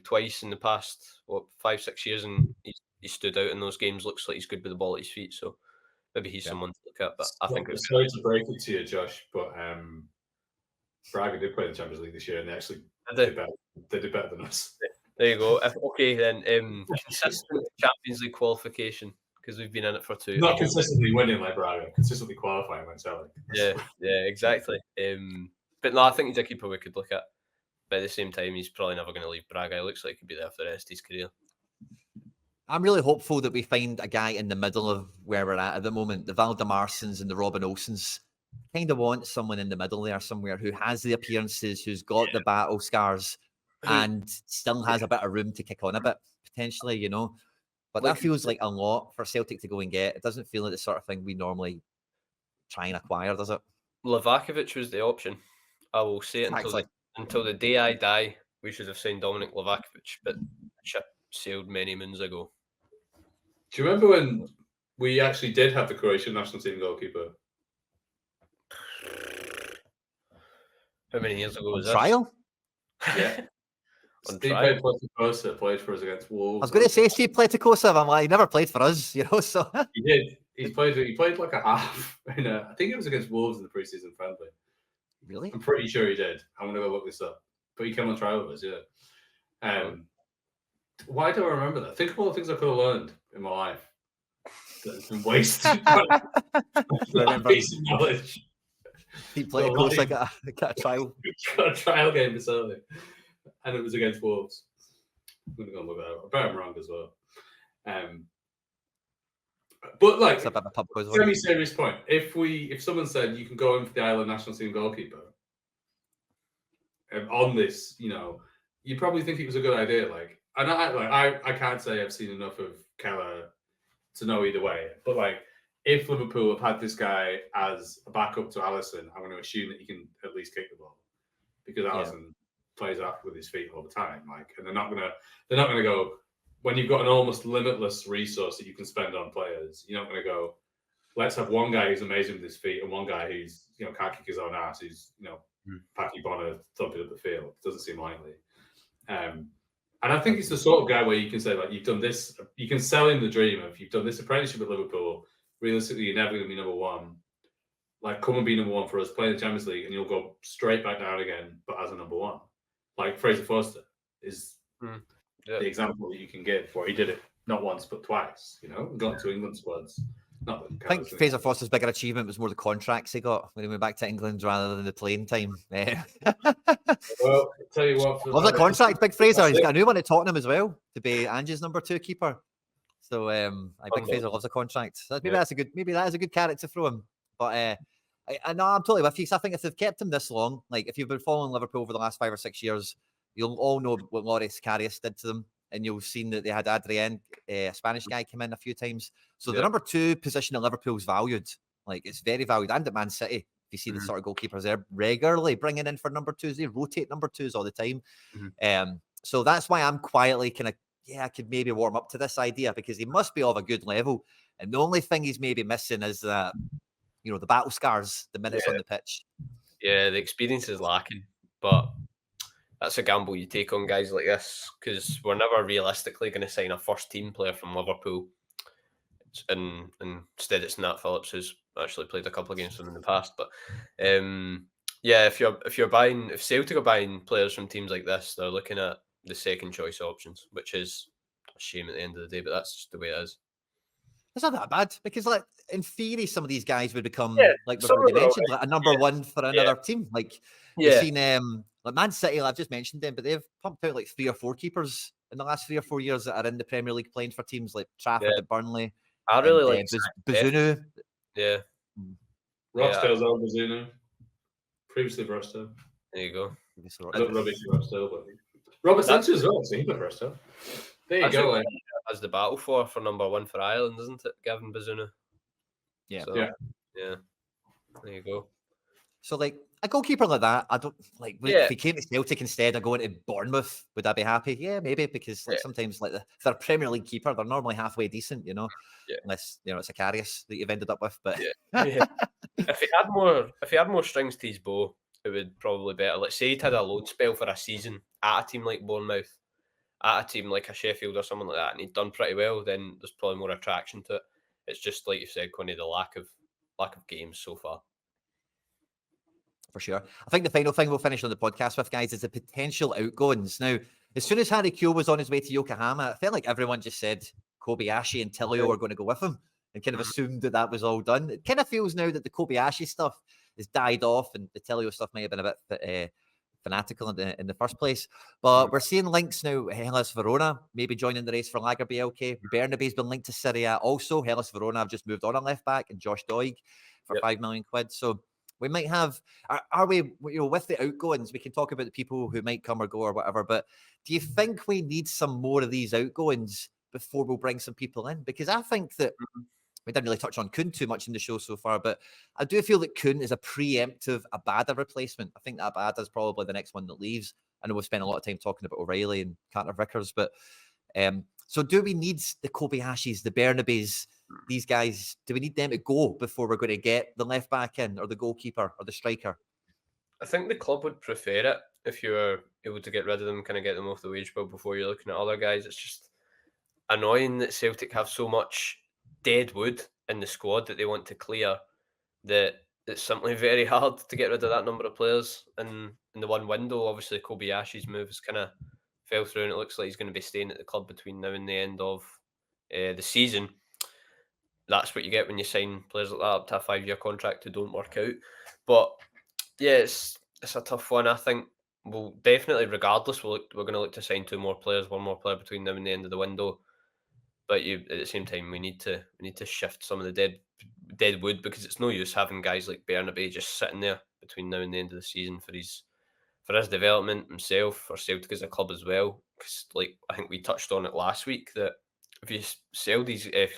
twice in the past 5-6 years, and he stood out in those games. Looks like he's good with the ball at his feet, so maybe he's someone to look at. But I think it's sorry to break it to you, Josh, but Braga did play the Champions League this year, and they actually did better than us. There you go. Okay, then consistent Champions League qualification, because we've been in it for 2. Not consistently winning like Braga, consistently qualifying like Celtic. Yeah, exactly. But no, I think he's a keeper we could look at. But at the same time, he's probably never going to leave Braga. He looks like he could be there for the rest of his career. I'm really hopeful that we find a guy in the middle of where we're at the moment. The Valdemarsons and the Robin Olsens kind of want someone in the middle there somewhere who has the appearances, who's got the battle scars, and still has a bit of room to kick on a bit, potentially, you know. But that feels like a lot for Celtic to go and get. It doesn't feel like the sort of thing we normally try and acquire, does it? Livakovic was the option. I will say it until the day I die, we should have signed Dominic Livakovic, but ship sailed many moons ago. Do you remember when we actually did have the Croatian national team goalkeeper? How many years ago was that? Trial? Yeah. Steve Pleticosa played for us against Wolves. I was going to say Steve Pleticosa. I'm like, he never played for us, you know. So he did. He played like a half. I think it was against Wolves in the preseason friendly. Really? I'm pretty sure he did. I'm gonna go look this up. But he came on trial with us, yeah. Why do I remember that? Think of all the things I could have learned in my life that has been wasted. That piece of knowledge. He played Pleticosa got a trial. Got a trial game for Celtic. And it was against Wolves. I'm going to go and look that up. I bet I'm wrong as well. But like, semi-serious point. If someone said you can go in for the Ireland national team goalkeeper on this, you know, you probably think it was a good idea. Like, and I can't say I've seen enough of Keller to know either way. But like, if Liverpool have had this guy as a backup to Alisson, I'm going to assume that he can at least kick the ball because Alisson plays that with his feet all the time. Like, and they're not gonna go when you've got an almost limitless resource that you can spend on players. You're not gonna go, let's have one guy who's amazing with his feet and one guy who's, you know, can't kick his own ass, who's, you know, Packy Bonner thumping up the field. Doesn't seem likely. And I think it's the sort of guy where you can say, like, you've done this, you can sell him the dream of you've done this apprenticeship at Liverpool. Realistically, you're never going to be number one. Like, come and be number one for us, play in the Champions League, and you'll go straight back down again, but as a number one. Like Fraser Forster is the example that you can give where he did it not once but twice, you know, got to England squads. I think Fraser Forster's bigger achievement was more the contracts he got when he went back to England rather than the playing time. Well, I'll tell you what. Love the contract, Big Fraser. He's got a new one at Tottenham as well to be Ange's number 2 keeper. So Big Fraser loves a contract. So maybe that is a good character for him. But I'm totally with you. So I think if they've kept him this long, like if you've been following Liverpool over the last 5 or 6 years, you'll all know what Loris Karius did to them. And you've seen that they had Adrien, a Spanish guy, come in a few times. So the number 2 position at Liverpool is valued. Like, it's very valued. And at Man City, if you see the sort of goalkeepers there regularly bringing in for number 2s, they rotate number 2s all the time. So that's why I'm quietly kind of yeah, I could maybe warm up to this idea because he must be of a good level. And the only thing he's maybe missing is that, the battle scars, the minutes on the pitch. Yeah, the experience is lacking, but that's a gamble you take on guys like this because we're never realistically going to sign a first team player from Liverpool. And instead, it's Nat Phillips, who's actually played a couple of games for them in the past. But yeah, if Celtic are buying players from teams like this, they're looking at the second choice options, which is a shame at the end of the day, but that's just the way it is. It's not that bad because, like, in theory, some of these guys would become, like we've some already of them are mentioned, alright. like a number one for another team. Like we've seen, like Man City, I've just mentioned them, but they've pumped out like 3 or 4 keepers in the last 3 or 4 years that are in the Premier League playing for teams like Trafford at Burnley. I really and, like Bazunu. Yeah. Rochdale's old Bazunu. Previously Rochdale. There you go. I love rubbish Rochdale, but Robert Sanchez as well. Seen for Rochdale. There you go. As the battle for number 1 for Ireland, isn't it? Gavin Bazunu. Yeah. So, yeah. There you go. So, like, a goalkeeper like that, I don't like. If he came to Celtic instead of going to Bournemouth, would I be happy? Yeah, maybe, because like sometimes, like, if they're a Premier League keeper, they're normally halfway decent, unless it's a Karius that you've ended up with. But if he had more strings to his bow, it would probably be better. Let's say he'd had a loan spell for a season at a team like Bournemouth, at a team like a Sheffield or someone like that, and he'd done pretty well, then there's probably more attraction to it. It's just like you said, Connie, the lack of games so far. For sure. I think the final thing we'll finish on the podcast with, guys, is the potential outgoings. Now, as soon as Harry Kewell was on his way to Yokohama, I felt like everyone just said Kobayashi and Tilio were going to go with him and kind of assumed that was all done. It kind of feels now that the Kobayashi stuff has died off and the Tilio stuff may have been a bit fanatical in the first place. But we're seeing links now. Hellas Verona maybe joining the race for Lager BLK. Bernabe's been linked to Serie A also. Hellas Verona have just moved on a left back and Josh Doig for £5 million. So we might have, are we, with the outgoings, we can talk about the people who might come or go or whatever, but do you think we need some more of these outgoings before we'll bring some people in? Because I think that we didn't really touch on Kuhn too much in the show so far, but I do feel that Kuhn is a preemptive Abada replacement. I think that Abada is probably the next one that leaves. I know we've spent a lot of time talking about O'Reilly and Carter Vickers, but so do we need the Kobayashis, the Bernabes, these guys, do we need them to go before we're going to get the left back in or the goalkeeper or the striker? I think the club would prefer it if you were able to get rid of them, kind of get them off the wage bill before you're looking at other guys. It's just annoying that Celtic have so much dead wood in the squad that they want to clear that it's simply very hard to get rid of that number of players in the one window. Obviously, Kobayashi's move has kind of fell through and it looks like he's going to be staying at the club between now and the end of the season. That's what you get when you sign players like that up to a 5-year contract who don't work out. But yeah, it's a tough one. I think we'll definitely, regardless, we're going to look to sign 2 more players, 1 more player between now and the end of the window. But at the same time, we need to shift some of the dead wood, because it's no use having guys like Bernabe just sitting there between now and the end of the season for his development himself, for Celtic as a club as well. Because like I think we touched on it last week, that if you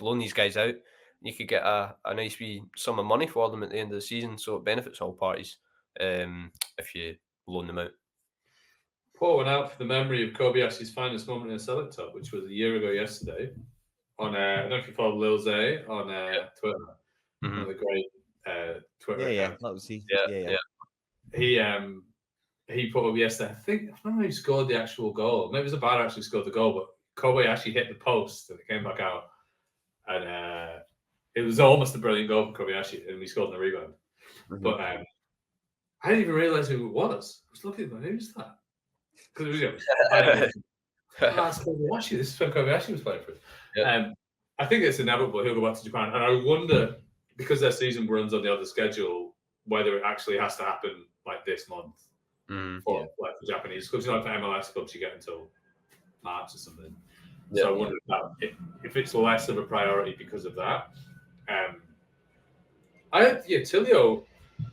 loan these guys out, you could get a nice wee sum of money for them at the end of the season. So it benefits all parties if you loan them out. Pour one out for the memory of Kobayashi's finest moment in a Celtic top, which was a year ago yesterday. On I don't know if you follow Lil Zay on Twitter. One of the great Twitter accounts. That was he. He put up yesterday. I don't know who scored the actual goal. Maybe it was a Abada actually scored the goal, but Kobayashi hit the post and it came back out. And it was almost a brilliant goal for Kobayashi, and we scored on the rebound. But I didn't even realise who it was. I was looking at who's that? Because that's Kobayashi. This is when Kobayashi was playing for us. Yep. I think it's inevitable he'll go back to Japan, and I wonder, because their season runs on the other schedule, whether it actually has to happen like this month for Japanese clubs. Like for MLS clubs, you get until March or something. Yep. So I wonder if it's less of a priority because of that. Tilio,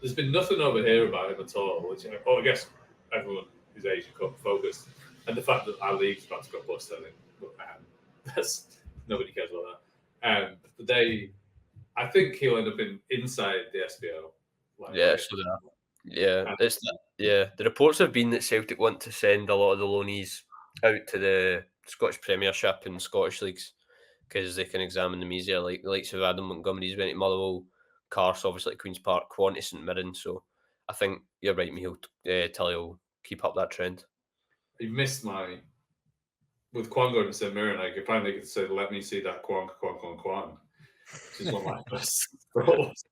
there's been nothing over here about him at all. Which I guess everyone is Asia Cup focused, and the fact that our league's about to go bust, I think, that's nobody cares about that. But I think he'll end up inside the SBO. The reports have been that Celtic want to send a lot of the loanees out to Scottish Premiership and Scottish leagues because they can examine them easier. Like the likes of Adam Montgomery's went to Motherwell, Carse obviously at Queen's Park, Quan to St Mirren. So I think you're right, Michael. Tilly will keep up that trend. You missed my with Quan going to St Mirren. I finally could say, "Let me see that Quan." Which is one of my best roles.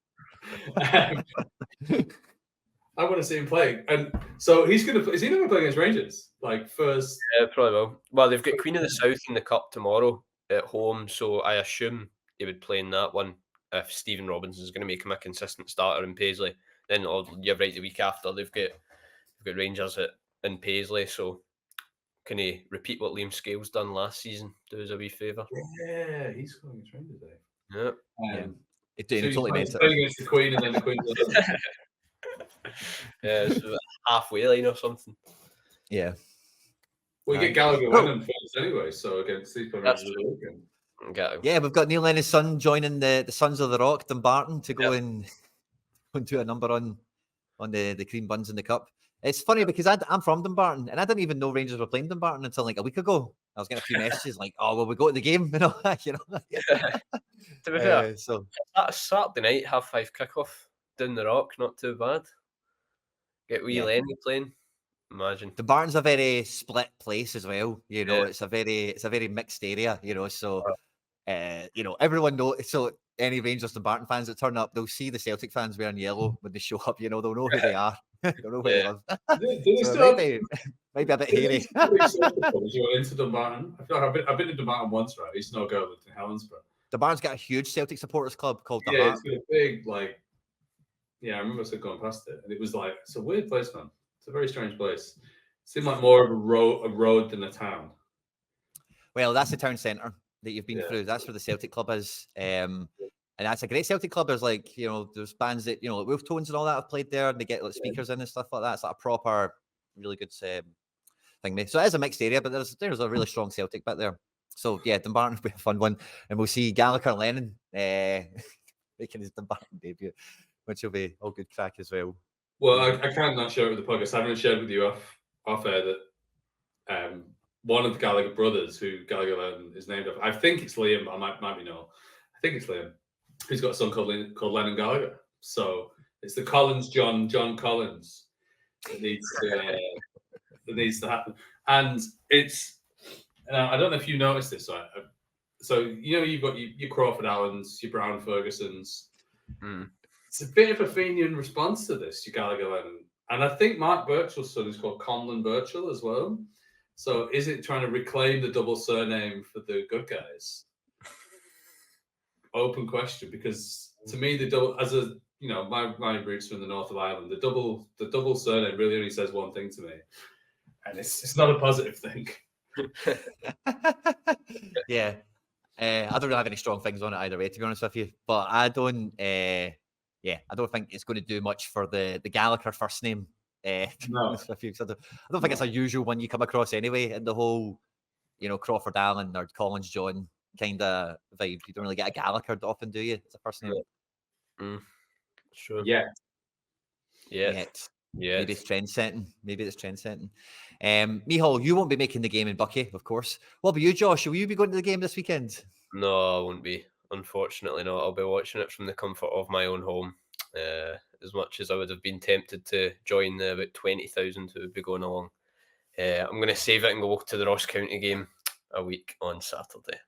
I want to see him play, and so he's going to. Is he going to play against Rangers? Like first? Yeah, probably will. Well, they've got Queen of the South in the Cup tomorrow at home, so I assume he would play in that one if Stephen Robinson's going to make him a consistent starter in Paisley. Then you're right, the week after they've got Rangers in Paisley, so can he repeat what Liam Scales done last season? Do us a wee favour. Yeah, he's going against Rangers. Yeah. So he's totally playing against the Queen, and then the Queen's. Yeah, it's halfway line or something. Yeah. We get Gallagher winning first anyway, so against these players of the weekend. Yeah, we've got Neil Lennox's son joining the Sons of the Rock, Dumbarton, to go and do a number on the cream buns in the cup. It's funny because I'm from Dumbarton and I didn't even know Rangers were playing Dumbarton until like a week ago. I was getting a few messages like, "Oh, will we go to the game?" you know. To be fair, so that Saturday night 5:30 kickoff down the Rock, not too bad. Get wee Lenny playing. Imagine. Dumbarton's a very split place as well. You know, it's a very mixed area. You know, so everyone knows. So any Rangers Dumbarton fans that turn up, they'll see the Celtic fans wearing yellow when they show up. You know, they'll know who they are. They'll know where they live. So it might be a bit hairy. You went into Dumbarton. I feel like I've been to Dumbarton once, right? It's no go to Helensburgh. Dumbarton's got a huge Celtic supporters club called the Heart. Heart. It's got a big I remember us going past it, and it was like it's a weird place, man. It's a very strange place. It seemed like more of a road than a town. Well, that's the town centre that you've been through. That's where the Celtic club is. And that's a great Celtic club. There's there's bands that, like Wolf Tones and all that have played there, and they get like speakers in and stuff like that. It's like a proper, really good thing. So it is a mixed area, but there's a really strong Celtic bit there. So yeah, Dumbarton will be a fun one. And we'll see Gallagher and Lennon making his Dumbarton debut, which will be all good crack as well. Well, I can't not share it with the podcast. I haven't shared with you off air that one of the Gallagher brothers, who Gallagher Lennon is named after, I think it's Liam, but I might be no. I think it's Liam. He's got a son called Lennon Gallagher. So it's the John Collins that needs to happen. And it's, I don't know if you noticed this, right? So, you've got your Crawford Allens, your Brown Fergusons. It's a bit of a Fenian response to this, your Gallagher Lennon. And I think Mark Birchall's son is called Conlon Birchall as well. So is it trying to reclaim the double surname for the good guys? Open question, because to me, the double, my roots are in the north of Ireland, the double surname really only says one thing to me, and it's not a positive thing. Yeah, I don't really have any strong things on it either way, to be honest with you. But I don't think it's going to do much for the Gallagher first name. No. I don't think it's a usual one you come across anyway. In the whole, Crawford Allen or Collins John kind of vibe, you don't really get a Gallagher often, do you? It's a first name. Sure. Yeah. Maybe it's trend setting. Michal, you won't be making the game in Bucky, of course. What about you, Josh? Will you be going to the game this weekend? No, I won't be. Unfortunately, not. I'll be watching it from the comfort of my own home. As much as I would have been tempted to join the about 20,000 who would be going along, I'm going to save it and go to the Ross County game a week on Saturday.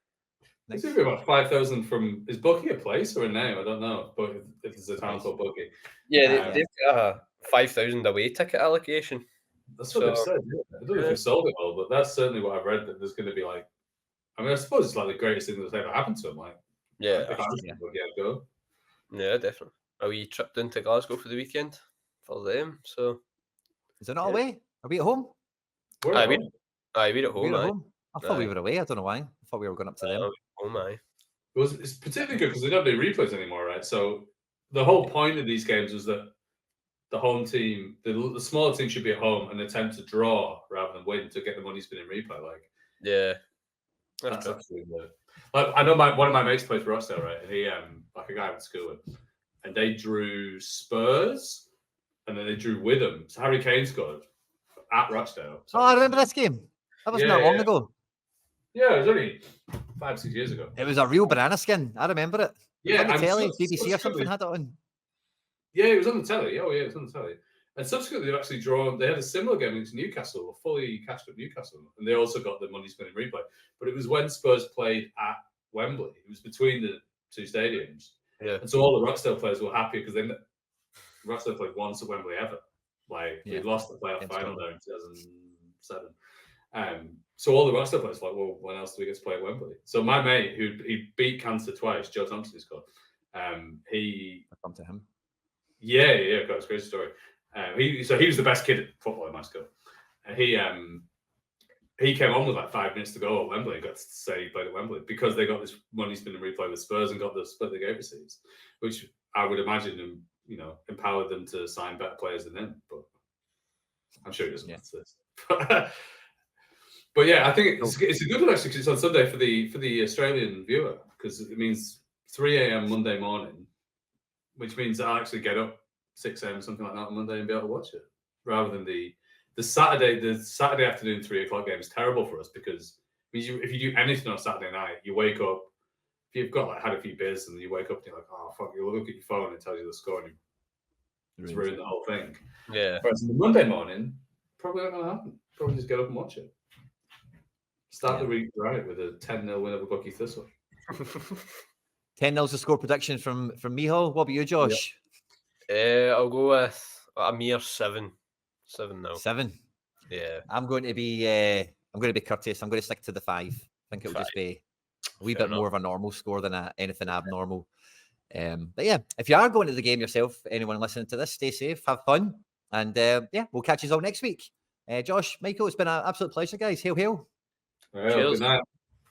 It's going to be about 5,000 from. Is Bucky a place or a name? I don't know. But if it's a town called Bucky, they've got a 5,000 away ticket allocation. That's what they've said. Yeah. I don't know if they sold it all, but that's certainly what I've read. That there's going to be like, I suppose it's like the greatest thing that's ever happened to him. Like, go. Yeah, definitely. Are we tripped into Glasgow for the weekend for them? So is it not away? Are we at home? We're at home. We're at home. I thought we were away. I don't know why. I thought we were going up to them. It's particularly good because they don't do replays anymore, right? So the whole point of these games was that the home team, the smaller team, should be at home and attempt to draw rather than win to get the money spin in replay. Like, that's absolutely weird. Like, I know one of my mates plays for Rochdale, right? And he like a guy I went to school with, and they drew Spurs, and then they drew Witham. So, Harry Kane scored at Rochdale. I remember this game. That wasn't that long ago. Yeah, That was not long ago. Yeah, That was it Yeah, it was only 5-6 years ago. It was a real banana skin. I remember it. Yeah, on the and telly, BBC or something had it on. Yeah, it was on the telly. Oh, yeah, it was on the telly. And subsequently, they've actually drawn. They had a similar game against Newcastle, a fully cashed up Newcastle, and they also got the money spinning replay. But it was when Spurs played at Wembley. It was between the two stadiums. Yeah. And so all the Rochdale players were happy because Rochdale played once at Wembley ever. Like they lost the playoff final there in 2007. So all the Rochdale players were like, well, when else do we get to play at Wembley? So my mate, he beat cancer twice, Joe Thompson is called. He come to him. Yeah, got a great story. He was the best kid at football in my school. And he came on with like 5 minutes to go at Wembley and got to say he played at Wembley because they got this money spinning replay with Spurs and got the split the game receipts, which I would imagine empowered them to sign better players than him. But I'm sure he doesn't want this. But yeah, I think it's a good one actually because it's on Sunday for the Australian viewer because it means 3 a.m. Monday morning, which means I'll actually get up 6 a.m. something like that on Monday and be able to watch it rather than the Saturday afternoon 3 o'clock game is terrible for us because if you do anything on Saturday night, you wake up, if you've got had a few beers and you wake up and you're like, oh fuck, you look at your phone and it tells you the score and it's ruined the whole thing. Yeah. Whereas on the Monday morning, probably not going to happen. Probably just get up and watch it. Start the week right with a 10-0 win over Bucky Thistle. 10-0's the score prediction from Miho. What about you, Josh? I'll go with a mere 7. 7-0. 7. Yeah. I'm going to be courteous. I'm going to stick to the 5. I think it'll just be a wee bit more of a normal score than anything abnormal. But yeah, if you are going to the game yourself, anyone listening to this, stay safe, have fun, and we'll catch you all next week. Josh, Michael, it's been an absolute pleasure, guys. Hail, hail. Well, good night.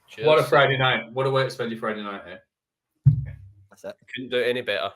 Cheers. What a Friday night. What a way to spend your Friday night here. That's it. Couldn't do it any better.